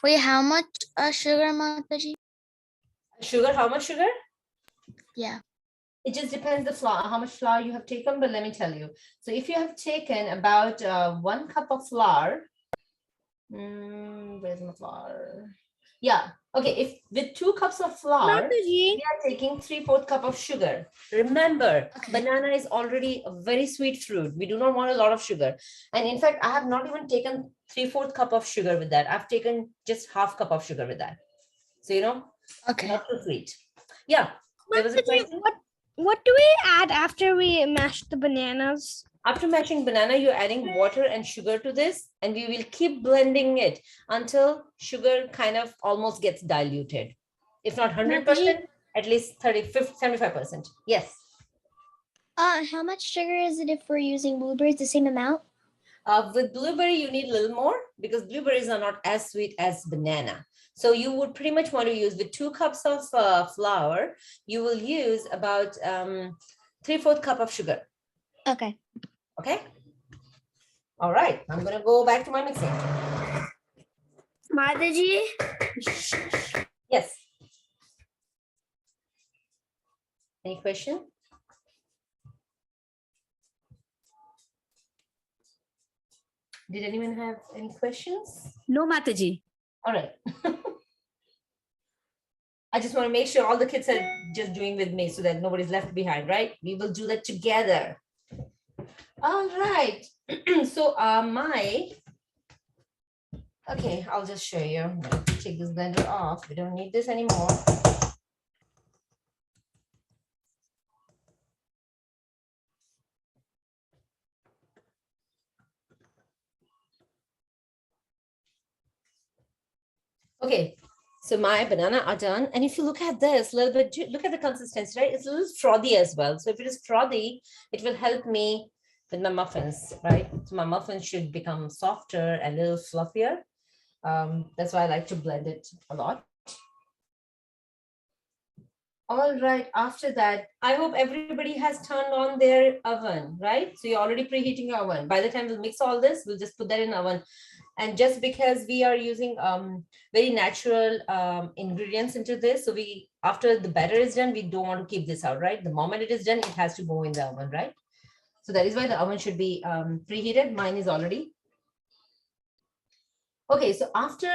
Wait, how much sugar, Mataji? Sugar, how much sugar? Yeah. It just depends the flour, how much flour you have taken, but let me tell you. So if you have taken about 1 cup of flour, where's my flour? Yeah. Okay. If with 2 cups of flour, Mataji. we are taking 3/4 cup of sugar. Remember, Okay. banana is already a very sweet fruit. We do not want a lot of sugar. And in fact, I have not even taken 3/4 cup of sugar with that. I've taken just half cup of sugar with that. So, you know, Okay. not so sweet. Yeah. There was a question. What do we add after we mash the bananas? After mashing banana, you're adding water and sugar to this, and we will keep blending it until sugar kind of almost gets diluted. If not 100%, at least 30, 50, 75%. Yes. How much sugar is it if we're using blueberries? The same amount? With blueberry, you need a little more because blueberries are not as sweet as banana. So you would pretty much want to use with 2 cups of flour, you will use about 3/4 cup of sugar. Okay. Okay. All right. I'm going to go back to my mixing. Mataji. Yes. Any question? Did anyone have any questions? No, Mataji. All right. I just want to make sure all the kids are just doing with me so that nobody's left behind, right? We will do that together. All right. So okay, I'll just show you. I'm going to take this blender off. We don't need this anymore. Okay, so my banana are done. And if you look at this a little bit, look at the consistency, right? It's a little frothy as well. So if it is frothy, it will help me with my muffins, right? So my muffins should become softer and a little fluffier. That's why I like to blend it a lot. All right, after that, I hope everybody has turned on their oven, right? So you're already preheating your oven. By the time we'll mix all this, we'll just put that in the oven. And just because we are using very natural ingredients into this, so after the batter is done, we don't want to keep this out, right? The moment it is done, it has to go in the oven, right? So that is why the oven should be preheated. Mine is already. Okay, so after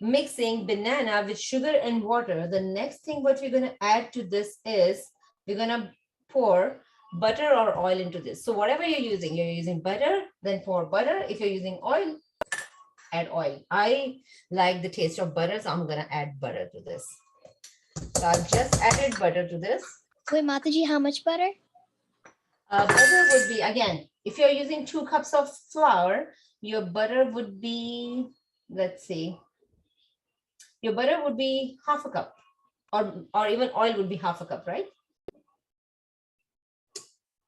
mixing banana with sugar and water, the next thing what we're going to add to this is we're going to pour butter or oil into this. So whatever you're using butter, then pour butter. If you're using oil, add oil. I like the taste of butter, so I'm going to add butter to this. So I've just added butter to this. Wait, Mataji, how much butter? Butter would be, again, if you're using 2 cups of flour, your butter would be, let's see, your butter would be half a cup, or even oil would be half a cup, right?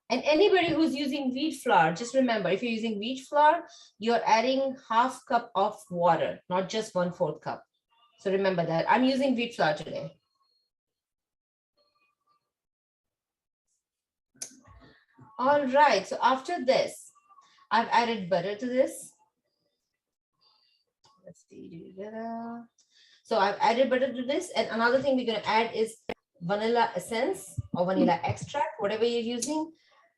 And anybody who's using wheat flour, just remember, if you're using wheat flour, you're adding half cup of water, not just 1/4 cup. So remember that. I'm using wheat flour today. All right, so after this, I've added butter to this. Let's see. So I've added butter to this, and another thing we're going to add is vanilla essence or vanilla extract, whatever you're using,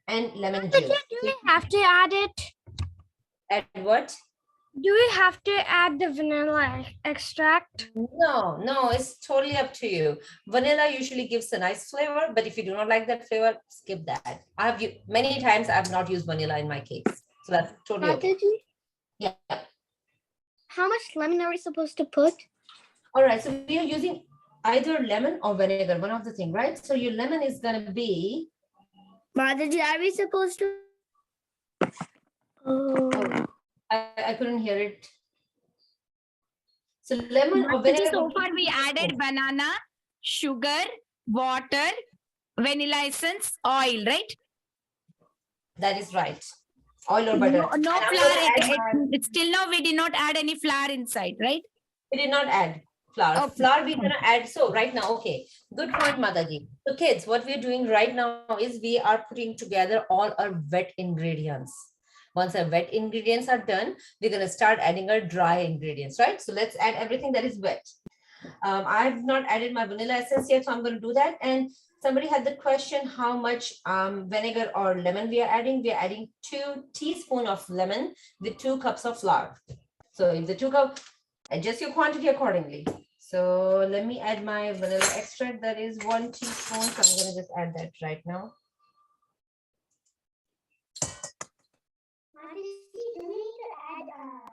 and lemon juice. Do we have to add it? Add what? Do we have to add the vanilla extract? No, it's totally up to you. Vanilla usually gives a nice flavor, but if you do not like that flavor, skip that. I have many times I've not used vanilla in my cakes, so that's totally okay. Yeah. How much lemon are we supposed to put? All right, so we are using either lemon or vinegar, one of the thing, right? So your lemon is going to be. Mataji, are we supposed to? Oh, I couldn't hear it. So lemon or vinegar. So far we added banana, sugar, water, vanilla essence, oil, right? That is right. Oil or butter. No flour. It's still now we did not add any flour inside, right? We did not add flour. Okay. Flour we're gonna add. So right now, okay, good point, Mataji. So kids, what we're doing right now is we are putting together all our wet ingredients. Once our wet ingredients are done, we're gonna start adding our dry ingredients, right? So let's add everything that is wet. I've not added my vanilla essence yet, so I'm going to do that. And somebody had the question how much vinegar or lemon we are adding. We are adding 2 teaspoons of lemon with 2 cups of flour. So if the 2 cups, adjust your quantity accordingly. So let me add my vanilla extract. That is 1 teaspoon. So I'm going to just add that right now.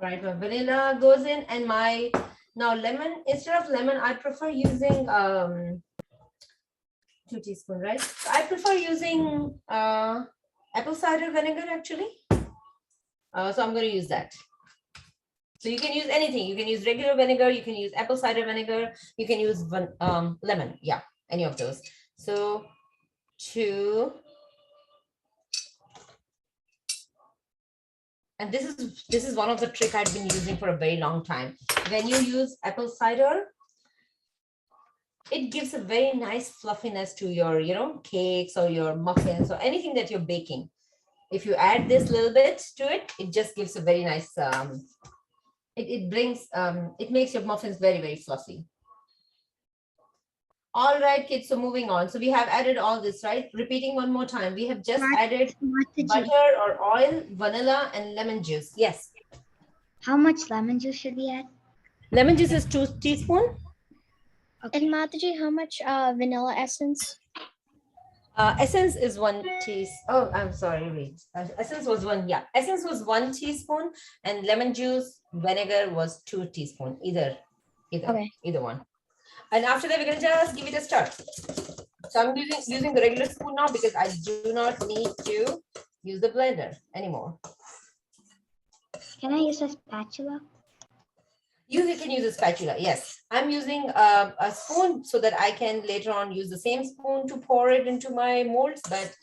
Right, my vanilla goes in, and my now lemon, instead of lemon, I prefer using 2 teaspoons, right? I prefer using apple cider vinegar actually. So I'm going to use that. So you can use anything. You can use regular vinegar. You can use apple cider vinegar. You can use lemon. Yeah, any of those. So 2. And this is one of the trick I've been using for a very long time. When you use apple cider, it gives a very nice fluffiness to your, cakes or your muffins or anything that you're baking. If you add this little bit to it, it just gives a very nice, it makes your muffins very, very fluffy. All right, kids, so moving on. So we have added all this, right? Repeating one more time. We have just added butter or oil, vanilla, and lemon juice. Yes. How much lemon juice should we add? Lemon juice is 2 teaspoons. Okay. And Mataji, how much vanilla essence? Essence is 1 teaspoon. Oh, I'm sorry, wait. Essence was 1, yeah. Essence was 1 teaspoon, and lemon juice, vinegar was 2 teaspoons. Either one. And after that, we're going to just give it a stir. So I'm using the regular spoon now because I do not need to use the blender anymore. Can I use a spatula? You can use a spatula, yes. I'm using a spoon so that I can later on use the same spoon to pour it into my molds, but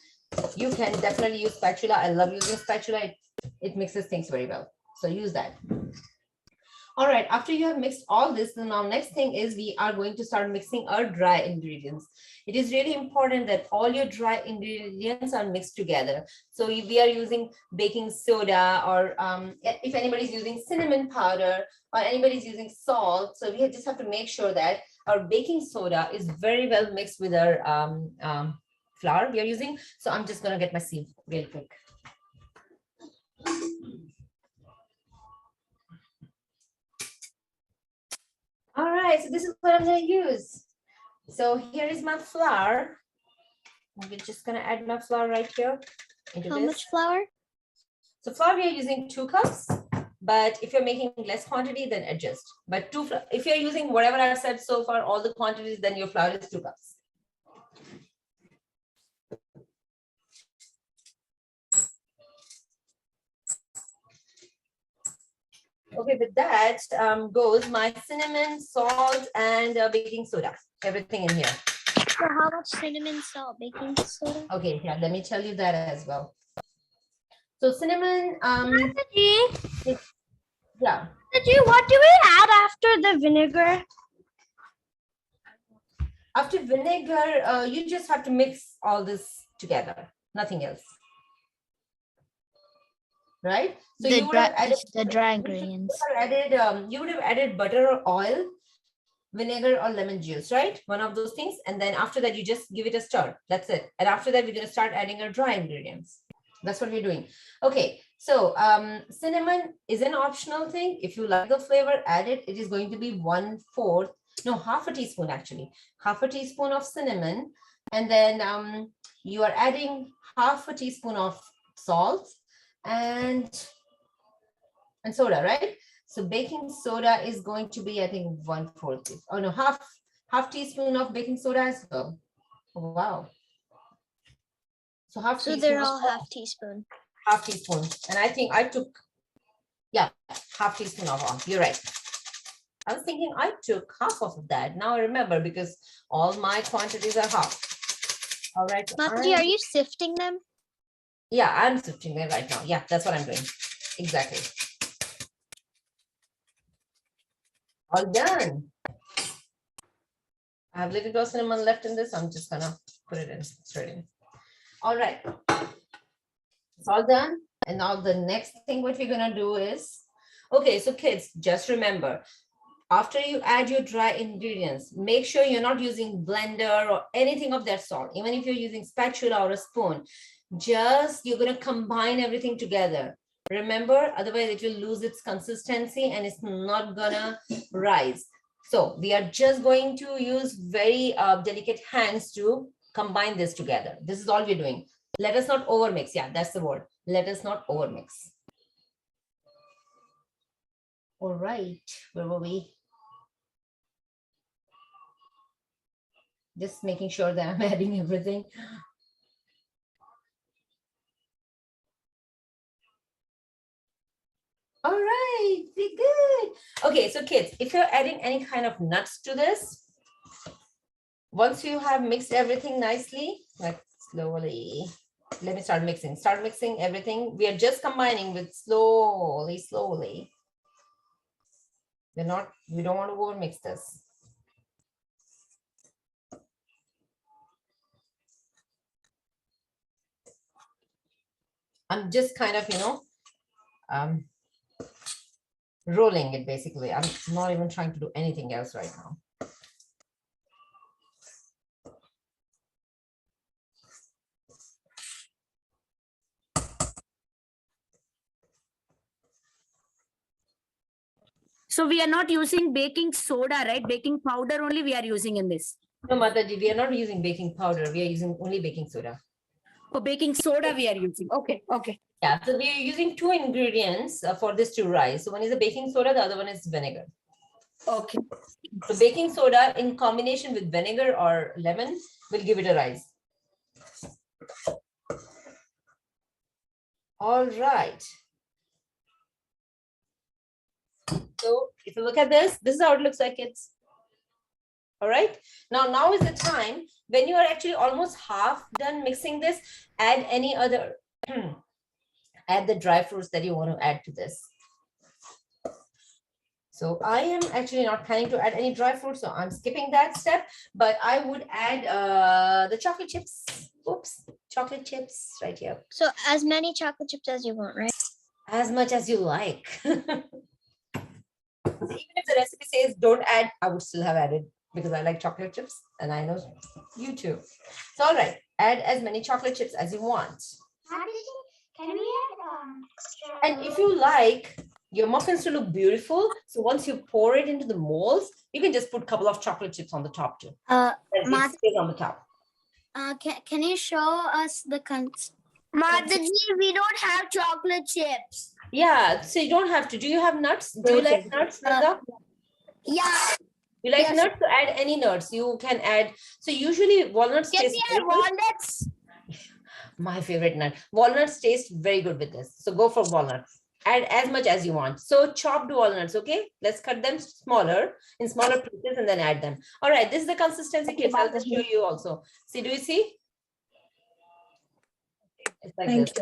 you can definitely use spatula. I love using spatula. It mixes things very well. So use that. All right, after you have mixed all this, then now next thing is we are going to start mixing our dry ingredients. It is really important that all your dry ingredients are mixed together. So if we are using baking soda, or if anybody's using cinnamon powder, or anybody's using salt, so we just have to make sure that our baking soda is very well mixed with our flour we are using. So I'm just gonna get my sieve real quick. All right, so this is what I'm going to use. So here is my flour. I'm just going to add my flour right here into How this. much flour? So flour we are using 2 cups, but if you're making less quantity, then adjust. But if you're using whatever I've said so far, all the quantities, then your flour is 2 cups. Okay, with that goes my cinnamon, salt, and baking soda. Everything in here. So how much cinnamon, salt, baking soda? Okay, yeah, let me tell you that as well. So cinnamon, Mataji, yeah. Mataji, what do we add after the vinegar? After vinegar, you just have to mix all this together. Nothing else. Right? So you would have added the dry ingredients. You would have added butter or oil, vinegar or lemon juice, right? One of those things. And then after that, you just give it a stir. That's it. And after that, we're going to start adding our dry ingredients. That's what we're doing. Okay. So cinnamon is an optional thing. If you like the flavor, add it. It is going to be half a teaspoon actually. Half a teaspoon of cinnamon. And then you are adding half a teaspoon of salt and soda, right? So baking soda is going to be, I think, 1/4. Oh no, half teaspoon of baking soda as well. Oh, wow. So half teaspoon. So they're all half teaspoon. Half teaspoon. And I think I took, yeah, half teaspoon of all. You're right. I was thinking I took half of that. Now I remember because all my quantities are half. All right. Mataji, are you sifting them? Yeah, I'm sifting them right now. Yeah, that's what I'm doing. Exactly. All done. I have little bit of cinnamon left in this. I'm just gonna put it in straight in. All right. It's all done. And now the next thing what we're gonna do is, okay, so kids, just remember, after you add your dry ingredients, make sure you're not using blender or anything of that sort. Even if you're using spatula or a spoon, you're gonna combine everything together. Remember, otherwise it will lose its consistency and it's not gonna rise. So we are just going to use very delicate hands to combine this together. This is all we're doing. Let us not overmix. Yeah, that's the word. Let us not overmix. All right, where were we? Just making sure that I'm adding everything. All right, be good. Okay, so kids, if you're adding any kind of nuts to this, once you have mixed everything nicely, like slowly, let me start mixing. Start mixing everything. We are just combining with slowly. We don't want to overmix this. I'm just kind of, rolling it basically. I'm not even trying to do anything else right now. So we are not using baking soda, right? Baking powder only we are using in this. No, Mataji, we are not using baking powder. We are using only baking soda. For baking soda we are using. Okay. Yeah, so we are using 2 ingredients for this to rise. So one is a baking soda, the other one is vinegar. Okay. So baking soda in combination with vinegar or lemon will give it a rise. All right. So if you look at this is how it looks like, kids. All right. Now is the time when you are actually almost half done mixing this. Add any other, add the dry fruits that you want to add to this. So I am actually not planning to add any dry fruits, so I'm skipping that step, but I would add the chocolate chips. Oops, chocolate chips right here. So as many chocolate chips as you want, right? As much as you like. Even if the recipe says don't add, I would still have added because I like chocolate chips and I know you too. So all right, add as many chocolate chips as you want. Can we add And if you like your muffins to look beautiful, so once you pour it into the molds, you can just put a couple of chocolate chips on the top too. And it stays on the top. Can you show us the Mataji, we don't have chocolate chips. Yeah, so you don't have to. Do you have nuts? Do you like nuts, Nida? Yeah. You like nuts? So add any nuts. You can add. So usually walnuts Can taste we very add good. walnuts? My favorite nut. Walnuts taste very good with this. So go for walnuts. Add as much as you want. So chopped walnuts, okay? Let's cut them smaller, in smaller pieces and then add them. All right, this is the consistency, kids. I'll just show you also. See, do you see? It's like this,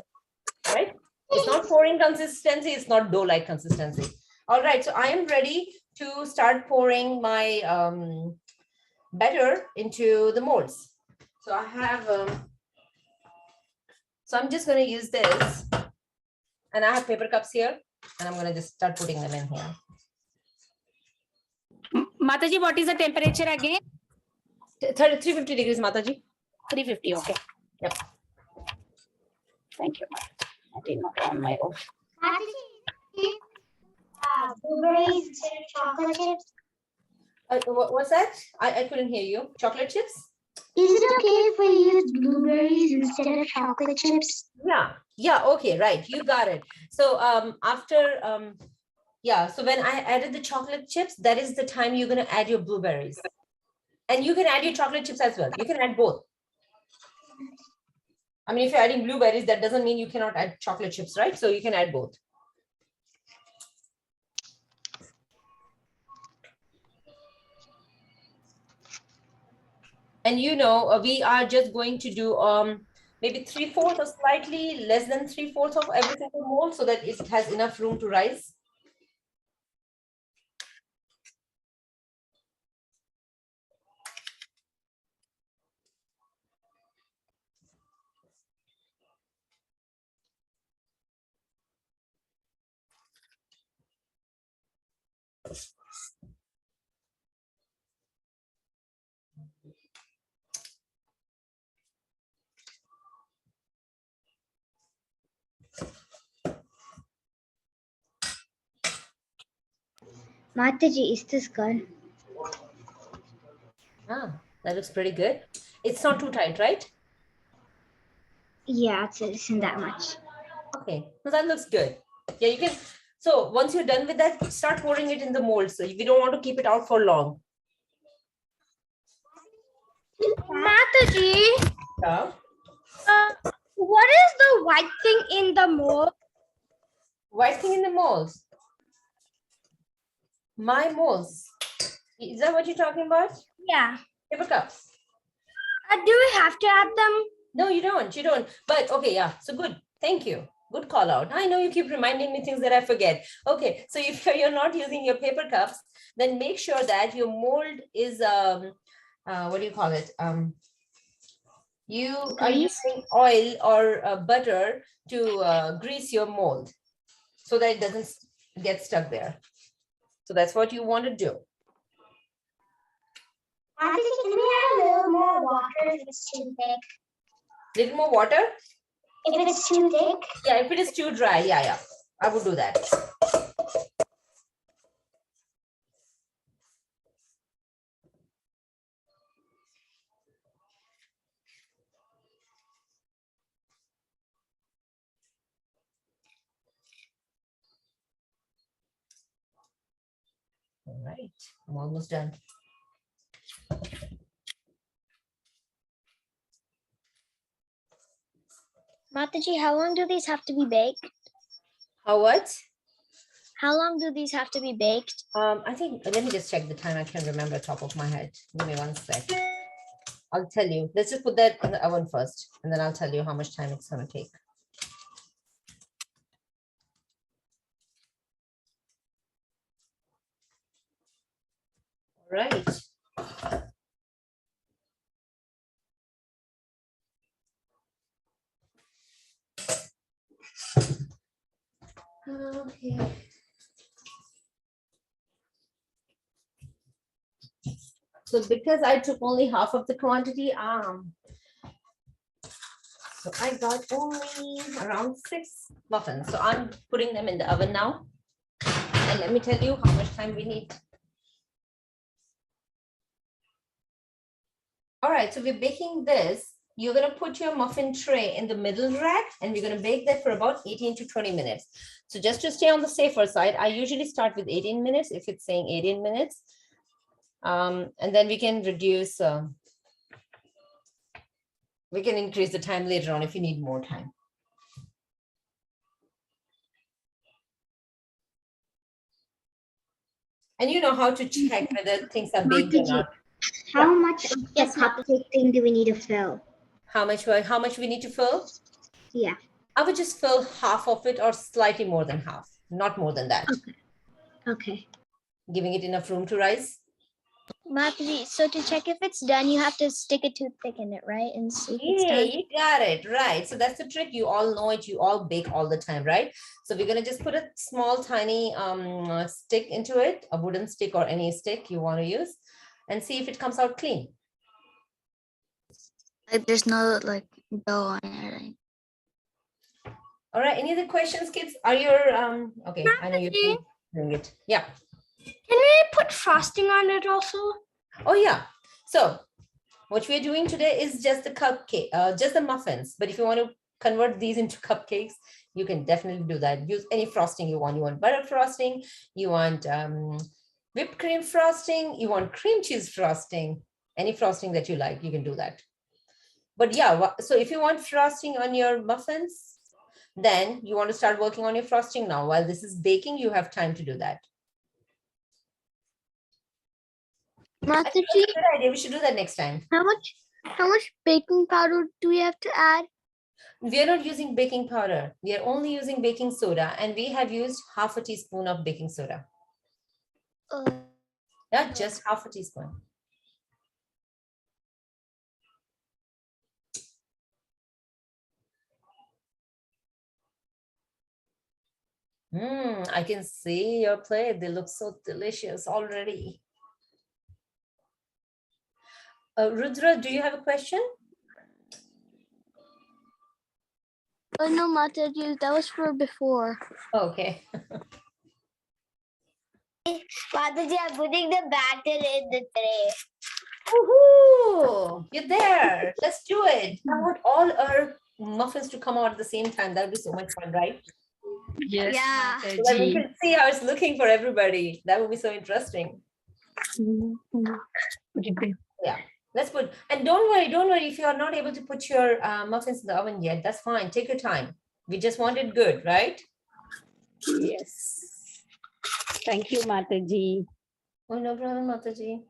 right? It's not pouring consistency. It's not dough-like consistency. All right, so I am ready to start pouring my batter into the molds. So I have, so I'm just going to use this. And I have paper cups here. And I'm going to just start putting them in here. Mataji, what is the temperature again? 350 degrees, Mataji. 350, okay. Yep. Thank you. I did not on my own. Blueberries instead of chocolate chips. What's that? I couldn't hear you. Chocolate chips? Is it okay if we use blueberries instead of chocolate chips? Yeah, okay, right. You got it. So so when I added the chocolate chips, that is the time you're going to add your blueberries. And you can add your chocolate chips as well. You can add both. I mean, if you're adding blueberries, that doesn't mean you cannot add chocolate chips, right? So you can add both. And we are just going to do maybe 3/4 or slightly less than 3/4 of every single mold so that it has enough room to rise. Mataji, is this good? Ah, that looks pretty good. It's not too tight, right? Yeah, it isn't that much. Okay, so that looks good. Yeah, you can. So once you're done with that, start pouring it in the mold. So we don't want to keep it out for long. Mataji, Yeah. what is the white thing in the mold? White thing in the molds. My molds. Is that what you're talking about? Yeah. Paper cups. Do we have to add them? No, you don't. You don't. But okay, yeah. So good. Thank you. Good call out. I know you keep reminding me things that I forget. Okay, so if you're not using your paper cups, then make sure that your mold is what do you call it? You are using oil or butter to grease your mold so that it doesn't get stuck there. So that's what you want to do. Can we add a little more water if it's too thick? Little more water? If it's too thick? Yeah, if it is too dry, yeah. I would do that. All right, I'm almost done. Mataji, how long do these have to be baked? How what? How long do these have to be baked? I think, let me just check the time. I can't remember top of my head. Give me 1 sec. I'll tell you. Let's just put that in the oven first, and then I'll tell you how much time it's going to take. All right. Okay. So because I took only half of the quantity, so I got only around 6 muffins. So I'm putting them in the oven now. And let me tell you how much time we need. All right, so we're baking this. You're going to put your muffin tray in the middle rack, and we're going to bake that for about 18 to 20 minutes. So just to stay on the safer side, I usually start with 18 minutes if it's saying 18 minutes. And then we can reduce, we can increase the time later on if you need more time. And you know how to check whether things are baked or not. How much of the cupcake thing do we need to fill? How much we need to fill? Yeah. I would just fill half of it or slightly more than half, not more than that. Okay. Giving it enough room to rise. Mataji, so to check if it's done, you have to stick a toothpick in it, right? And see if it's Yeah, done. you got it, right. So that's the trick. You all know it. You all bake all the time, right? So we're going to just put a small, tiny stick into it, a wooden stick or any stick you want to use, and see if it comes out clean. Like there's no like dough on it. Right? All right. Any other questions, kids? Are you okay? I know you're doing it. Yeah. Can we put frosting on it also? Oh yeah. So what we're doing today is just the cupcake, just the muffins. But if you want to convert these into cupcakes, you can definitely do that. Use any frosting you want. You want butter frosting, you want whipped cream frosting, you want cream cheese frosting, any frosting that you like, you can do that. But yeah, so if you want frosting on your muffins, then you want to start working on your frosting now. While this is baking, you have time to do that. Mataji, good idea. We should do that next time. how much baking powder do we have to add? We are not using baking powder. We are only using baking soda, and we have used half a teaspoon of baking soda. Yeah, just half a teaspoon. I can see your plate. They look so delicious already. Rudra, do you have a question? Oh no, Mataji, that was for before. Okay. Mataji, I'm putting the batter in the tray. Woohoo! You're there. Let's do it. I want all our muffins to come out at the same time. That would be so much fun, right? Yes, Yeah. So that we Mataji. can see how it's looking for everybody. That would be so interesting. Yeah. Let's put, and don't worry if you are not able to put your muffins in the oven yet. That's fine. Take your time. We just want it good, right? Yes. Thank you, Mataji. Oh, no problem, Mataji.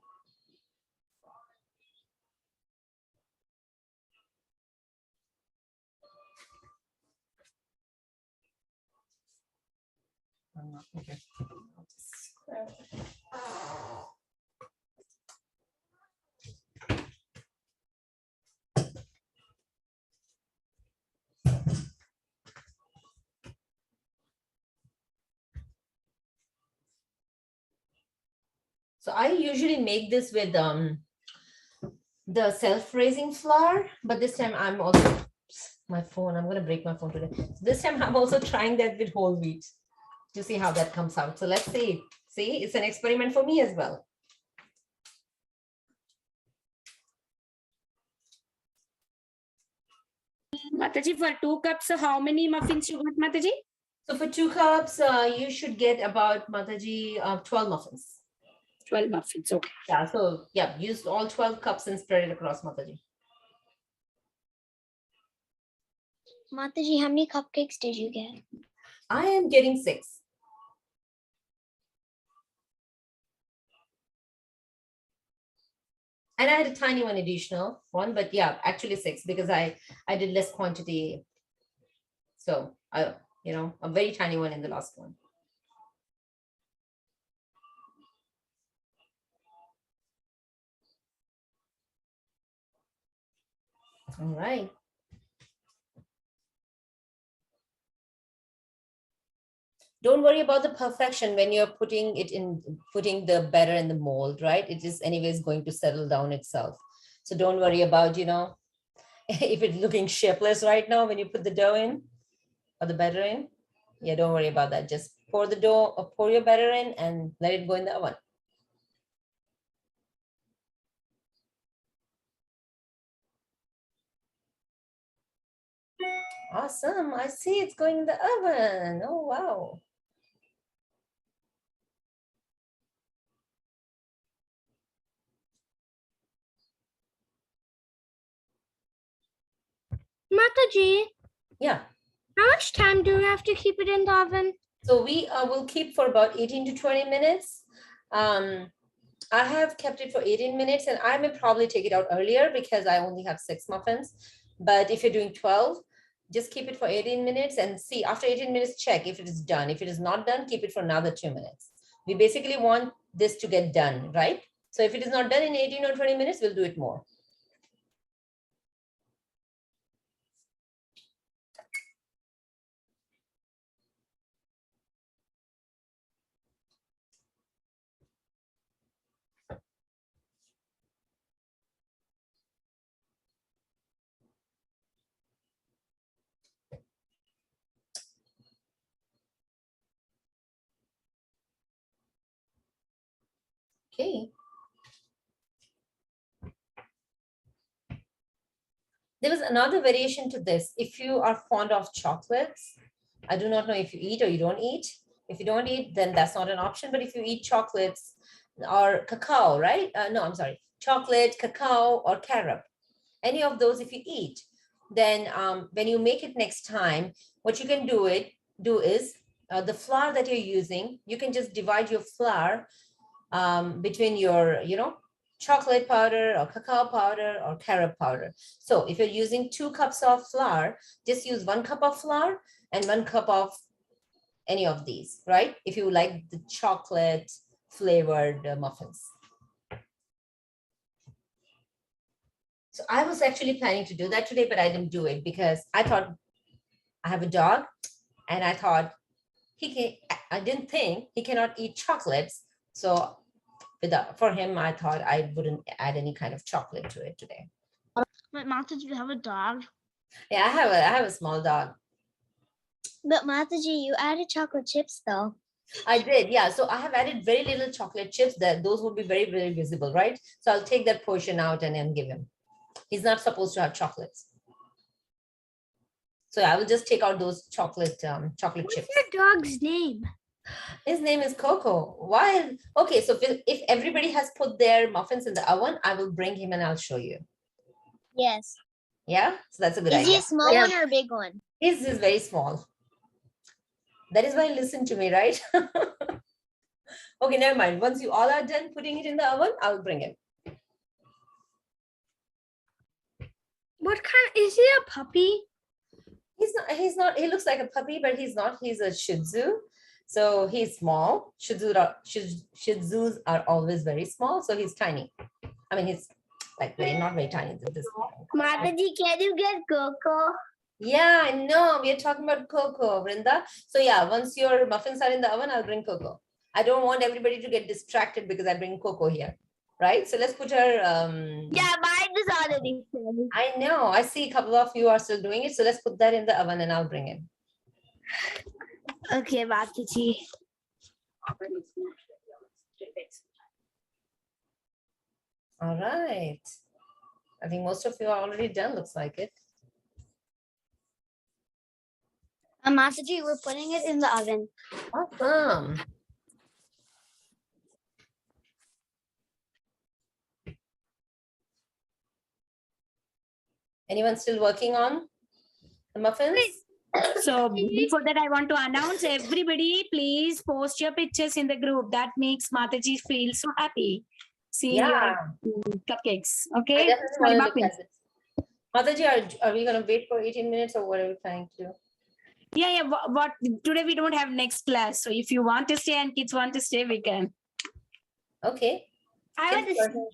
Okay. So I usually make this with the self-raising flour, but this time I'm also, my phone, I'm going to break my phone today. This time I'm also trying that with whole wheat to see how that comes out. So let's see. See, it's an experiment for me as well. Mataji, for 2 cups, how many muffins you got, Mataji? So for 2 cups, you should get about, Mataji, 12 muffins. 12 muffins, okay. Yeah, so yeah, use all 12 cups and spread it across, Mataji. Mataji, how many cupcakes did you get? I am getting 6. And I had a tiny one additional one, but yeah, actually 6 because I did less quantity. So a very tiny one in the last one. All right. Don't worry about the perfection when you're putting the batter in the mold, right? It is anyways going to settle down itself. So don't worry about, if it's looking shapeless right now when you put the dough in or the batter in. Yeah, don't worry about that. Just pour the dough or pour your batter in and let it go in the oven. Awesome. I see it's going in the oven. Oh, wow. Mataji, Yeah. how much time do we have to keep it in the oven? So we will keep for about 18 to 20 minutes. I have kept it for 18 minutes and I may probably take it out earlier because I only have 6 muffins. But if you're doing 12, just keep it for 18 minutes and see after 18 minutes, check if it is done. If it is not done, keep it for another 2 minutes. We basically want this to get done, right? So if it is not done in 18 or 20 minutes, we'll do it more. Okay. There was another variation to this. If you are fond of chocolates, I do not know if you eat or you don't eat. If you don't eat, then that's not an option. But if you eat chocolates or cacao, right? No, I'm sorry. Chocolate, cacao, or carob. Any of those, if you eat, then when you make it next time, what you can do is the flour that you're using, you can just divide your flour between your, chocolate powder or cacao powder or carob powder. So if you're using 2 cups of flour, just use 1 cup of flour and 1 cup of any of these, right? If you like the chocolate flavored muffins. So I was actually planning to do that today, but I didn't do it because I thought I have a dog and I thought I didn't think he cannot eat chocolates. So for him, I thought I wouldn't add any kind of chocolate to it today. But Mataji, you have a dog? Yeah, I have a small dog. But Mataji, you added chocolate chips though. I did, yeah. So I have added very little chocolate chips that those would be very, very visible, right? So I'll take that portion out and then give him. He's not supposed to have chocolates. So I will just take out those chocolate chips. What's your dog's name? His name is Coco. Why? Okay, so if everybody has put their muffins in the oven, I will bring him and I'll show you. Yes. Yeah, so that's a good Is idea. he a small one or a big one? His is very small. That is why you listen to me, right? Okay, never mind. Once you all are done putting it in the oven, I'll bring him. What kind? Is he a puppy? He's not, he looks like a puppy, but he's not. He's a Shih Tzu. So he's small. Shih Tzus are always very small. So he's tiny. I mean, he's like not very tiny. Mataji, can you get Coco? Yeah, I know. We are talking about Coco, Vrinda. So yeah, once your muffins are in the oven, I'll bring Coco. I don't want everybody to get distracted because I bring Coco here. Right? So let's put her... Yeah, mine is already finished. I know. I see a couple of you are still doing it. So let's put that in the oven and I'll bring it. Okay, Mataji. All right. I think most of you are already done, looks like it. Mataji, we're putting it in the oven. Awesome. Anyone still working on the muffins? So before that, I want to announce everybody, please post your pictures in the group. That makes Mataji feel so happy. See your cupcakes. Okay. Sorry, muffins. Mataji, are we going to wait for 18 minutes or what are we planning to do? Yeah. What today we don't have next class. So if you want to stay and kids want to stay, we can. Okay. I want to see.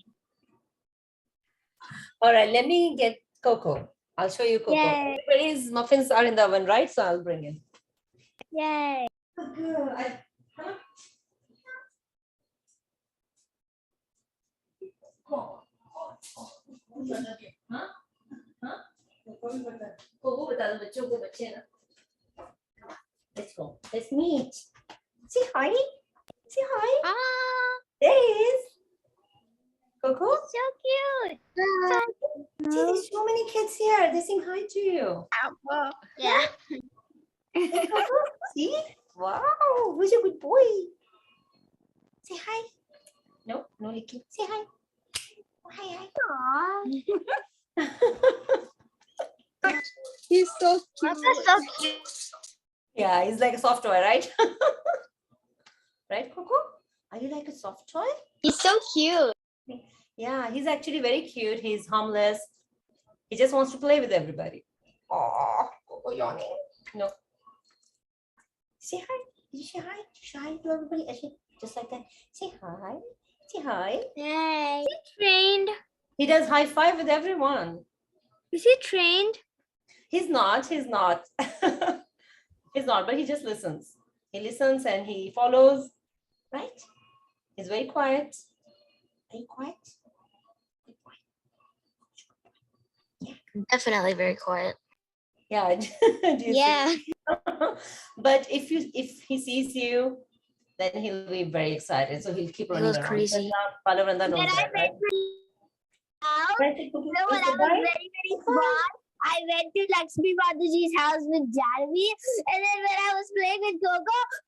All right, let me get Coco. I'll show you Coco. Yay. Everybody's muffins are in the oven, right? So I'll bring it. Yay. Let's go. Let's meet. Say hi. Say hi. Ah, There he is. Coco. so cute. See, there's so many kids here. They sing hi to you. Yeah. Hey, Coco. See? Wow. Who's a good boy? Say hi. No, no licking. Say hi. Oh, hi, hi. He's so cute. So cute. Yeah, he's like a soft toy, right? Right, Coco? Are you like a soft toy? He's so cute. Yeah, he's actually very cute. He's harmless. He just wants to play with everybody. Oh, Coco yawning. No. Say hi. Did you say hi? Say hi to everybody. Just like that. Say hi. Say hi. Hey. Is he trained? He does high five with everyone. Is he trained? He's not. He's not. He's not, but he just listens. He listens and he follows. Right? He's very quiet. Are you quiet? Definitely very quiet. Yeah. Yeah. But if he sees you, then he'll be very excited. So he'll keep running goes around. crazy. Pandavas knows that, right? You know, when I was very small, I went to Laxmi Mataji's house with Janvi, and then when I was playing with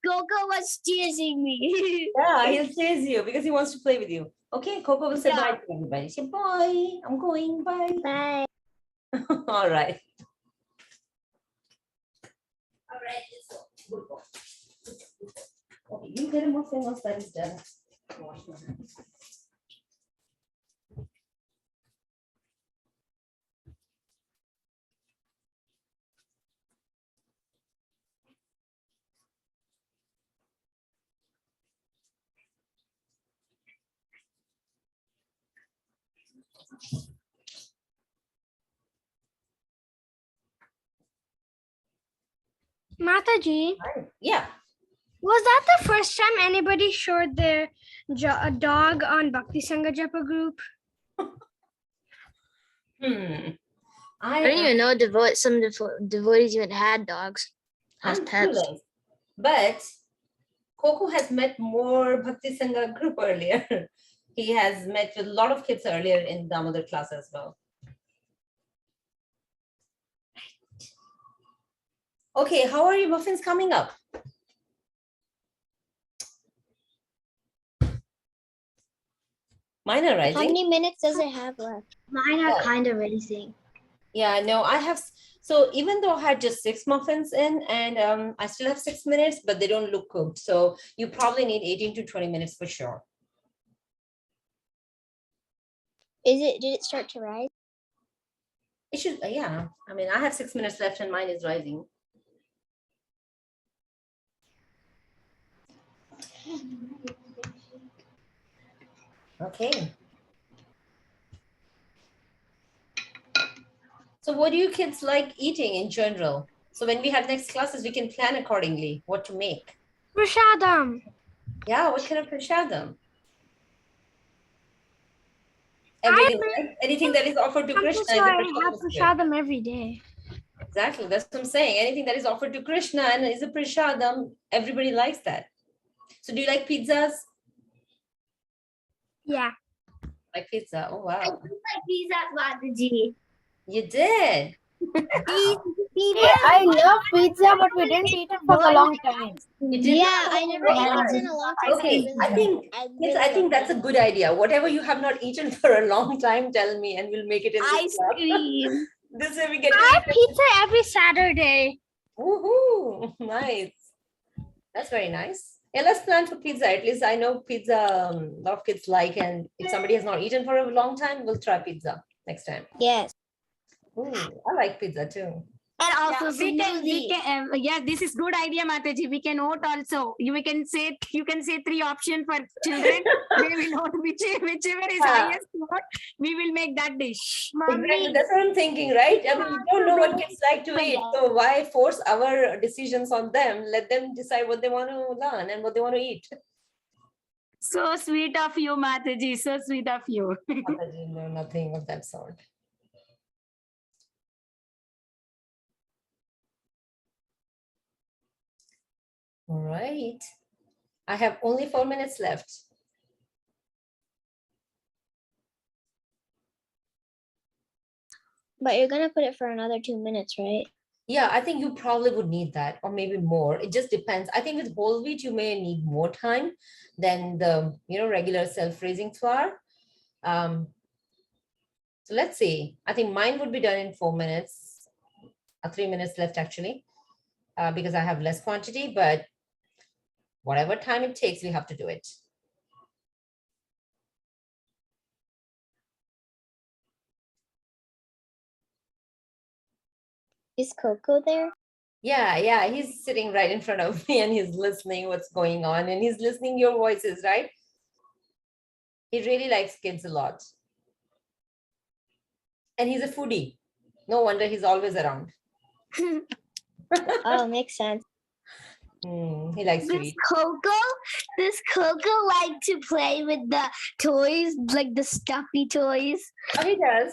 Coco was chasing me. Yeah, he'll chase you because he wants to play with you. Okay, Coco will say bye to everybody. Say bye. I'm going. Bye. Bye. All right. All right. Good boy. Okay, you get a muffin once that is done. Mataji, Yeah. was that the first time anybody showed their dog on Bhakti Sangha Japa group? I didn't even know some devotees even had dogs as pets. Clueless. But Coco has met more Bhakti Sangha group earlier. He has met with a lot of kids earlier in Damodar class as well. Okay, how are your muffins coming up? Mine are rising. How many minutes does it have left? Mine are kind of racing. Yeah, no, I have. So even though I had just 6 muffins in, and I still have 6 minutes, but they don't look cooked. So you probably need 18 to 20 minutes for sure. Did it start to rise? It should, yeah. I mean, I have 6 minutes left and mine is rising. Okay. So what do you kids like eating in general? So when we have next classes, we can plan accordingly what to make. Prashadam. Yeah, what kind of prashadam? Everything, right? Anything that is offered to Krishna is a prashadam. Prashadam every day. Exactly, that's what I'm saying. Anything that is offered to Krishna and is a prashadam, everybody likes that. So do you like pizzas? Yeah. Like pizza? Oh wow. I do like pizzas, Mataji. You did. I love pizza, but we didn't eat it for a long time. You did? Yeah, I never ate pizza in a long time. Okay, I think that's a good idea. Whatever you have not eaten for a long time, tell me, and we'll make it in this Ice club. cream. This way we get. I have pizza every Saturday. Woohoo! Nice. That's very nice. Yeah, let's plan for pizza. At least I know pizza. A lot of kids like, and if somebody has not eaten for a long time, we'll try pizza next time. Yes. Ooh, I like pizza too. And also Yeah, this is good idea, Mataji. We can vote also. You can say 3 options for children. They will vote whichever is highest vote. We will make that dish. Exactly. That's what I'm thinking, right? I mean, you don't know what kids like to eat, so why force our decisions on them? Let them decide what they want to learn and what they want to eat. So sweet of you, Mataji. So sweet of you. Mataji, no, nothing of that sort. All right. I have only 4 minutes left. But you're gonna put it for another 2 minutes, right? Yeah, I think you probably would need that, or maybe more. It just depends. I think with whole wheat, you may need more time than the regular self-raising flour. So let's see. I think mine would be done in 4 minutes. 3 minutes left actually, because I have less quantity, but whatever time it takes, we have to do it. Is Coco there? Yeah, he's sitting right in front of me and he's listening what's going on and he's listening your voices, right? He really likes kids a lot. And he's a foodie. No wonder he's always around. Oh, makes sense. He likes to eat. Does Coco like to play with the toys, like the stuffy toys? Oh, he does.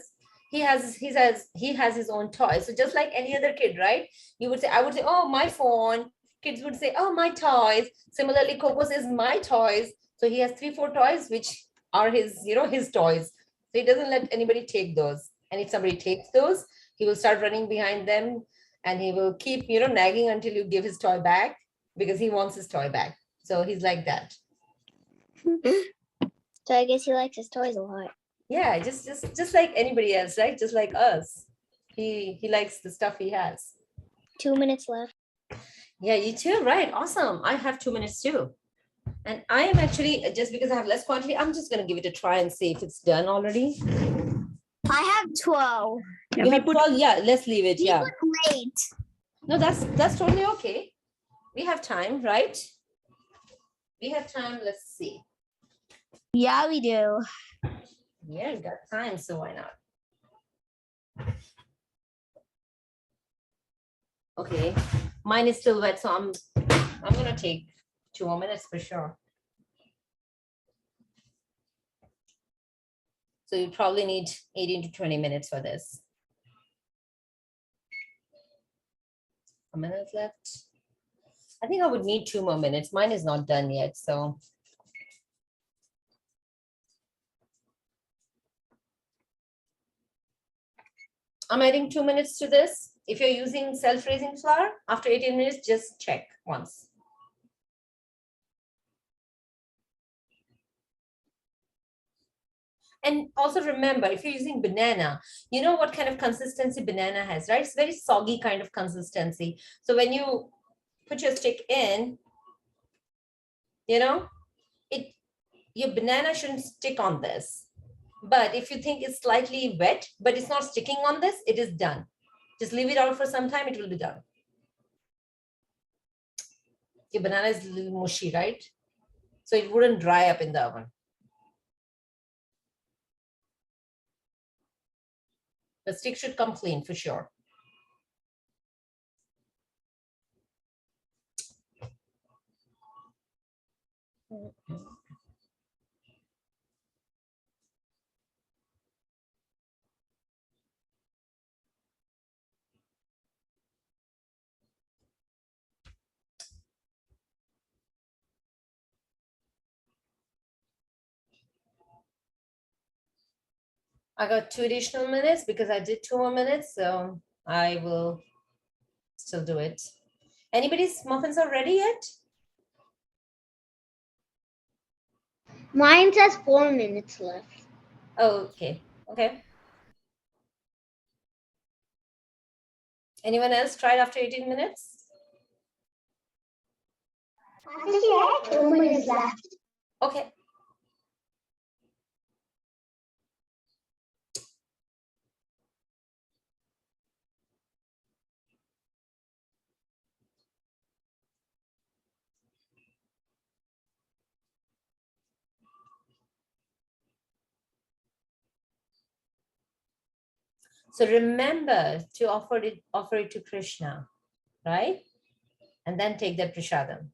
He has his own toys. So just like any other kid, right? I would say, oh, my phone. Kids would say, oh, my toys. Similarly, Coco says, my toys. So he has 3-4 toys, which are his toys. So he doesn't let anybody take those. And if somebody takes those, he will start running behind them and he will keep, nagging until you give his toy back because he wants his toy back. So he's like that. So I guess he likes his toys a lot. Yeah, just like anybody else, right? Just like us. He likes the stuff he has. 2 minutes left. Yeah, you too, right? Awesome. I have 2 minutes too. And I am actually, just because I have less quantity, I'm just going to give it a try and see if it's done already. I have 12. You have 12? Yeah, let's leave it. Yeah. Late. No, that's totally okay. We have time, right? We have time. Let's see. Yeah, we do. Yeah, we got time, so why not? Okay, mine is still wet, so I'm gonna take 2 more minutes for sure. So you probably need 18 to 20 minutes for this. A minute left. I think I would need 2 more minutes. Mine is not done yet, so. I'm adding 2 minutes to this. if you're using self-raising flour, after 18 minutes, just check once. And also remember, if you're using banana, you know what kind of consistency banana has, right? It's very soggy kind of consistency. So when you put your stick in, you know, your banana shouldn't stick on this. But if you think it's slightly wet, but it's not sticking on this, it is done. Just leave it out for some time, it will be done. Your banana is a little mushy, right? So it wouldn't dry up in the oven. The stick should come clean for sure. I got 2 additional minutes because I did 2 more minutes, so I will still do it. Anybody's muffins are ready yet? Mine says 4 minutes left. Oh, okay. Okay. Anyone else tried after 18 minutes? 2 minutes left. Okay. So remember to offer it to Krishna, right? And then take that prasadam.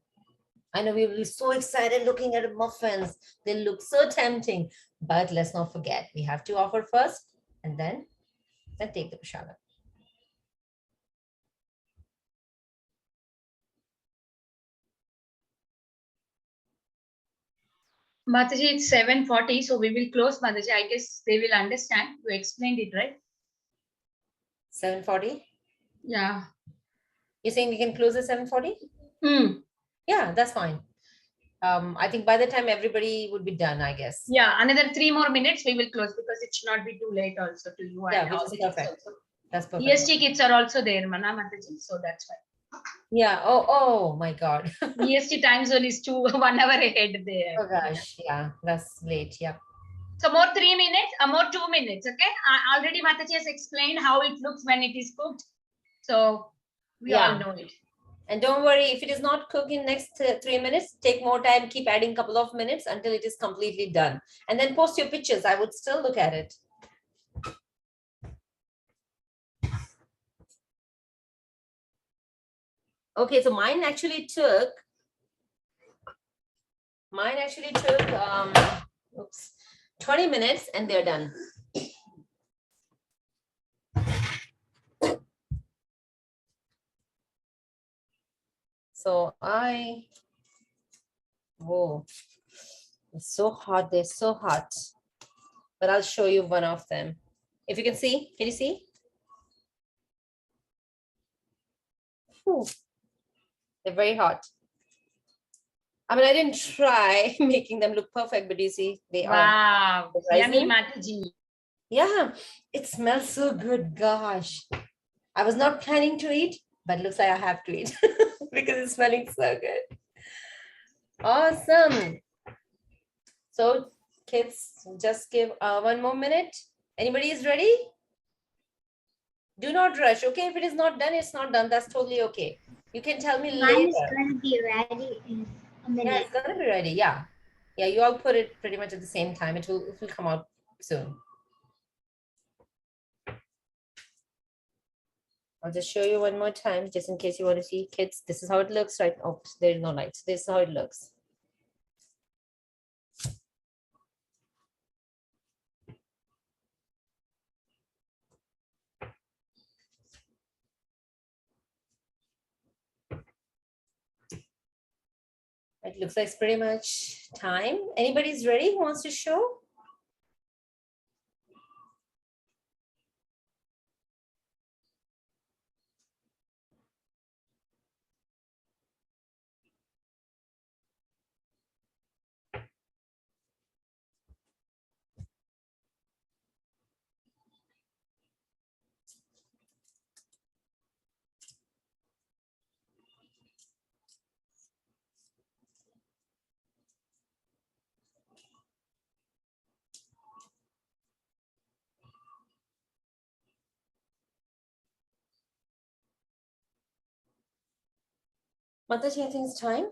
I know we will be so excited looking at muffins. They look so tempting, but let's not forget, we have to offer first and then take the prasadam. Mataji, it's 7:40, so we will close, Mataji. I guess they will understand. You explained it, right? 7:40? Yeah. You're saying we can close at 7:40? Yeah, that's fine. I think by the time everybody would be done, I guess. Yeah, another 3 more minutes we will close because it should not be too late also to you. Yeah, and which all is the kids perfect. also. That's perfect. EST kids are also there, Mana Mataji, so that's why. Yeah. Oh my God. EST time zone is 1 hour ahead there. Oh gosh, yeah, that's late. Yeah. So more 3 minutes, more 2 minutes. Okay. Already Mataji has explained how it looks when it is cooked. So we all know it. And don't worry, if it is not cooked in next 3 minutes, take more time, keep adding couple of minutes until it is completely done. And then post your pictures. I would still look at it. Okay, so mine actually took 20 minutes and they're done. So whoa, it's so hot. They're so hot. But I'll show you one of them. If you can see, can you see? Whew. They're very hot. I mean, I didn't try making them look perfect, but you see, they are. Wow, yummy Mataji. Yeah, it smells so good. Gosh, I was not planning to eat, but looks like I have to eat because it's smelling so good. Awesome. So kids, just give 1 more minute. Anybody is ready? Do not rush. Okay, if it is not done, it's not done. That's totally okay. You can tell me later. Mine is going to be ready in a minute. Yeah, it's gonna be ready. Yeah, yeah. You all put it pretty much at the same time. It will come out soon. I'll just show you one more time, just in case you want to see. Kids, this is how it looks, right? Oh, there is no lights. This is how it looks. It looks like it's pretty much time. Anybody's ready who wants to show? Mataji, I think it's time.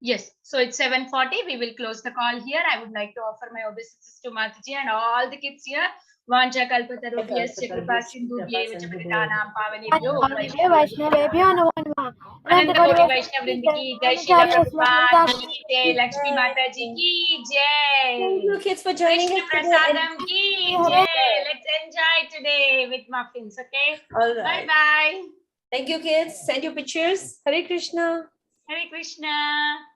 Yes, so it's 7:40. We will close the call here. I would like to offer my obeisances to Mataji and all the kids here. Vancha kalpatarubhyasya kripa sindhubhyeva cha patitanam pavanebhyo Vaishnavebhyo namo namah. Anantakoti Vaishnav Vrinda ki jai, Srila Prabhupada ki jai, Lakshmi Mataji ki jai. Thank you, kids, for joining Krishna us today. Prasadam ki jai. Let's enjoy today with muffins, okay? All right. Bye-bye. Thank you, kids. Send your pictures. Hare Krishna. Hare Krishna.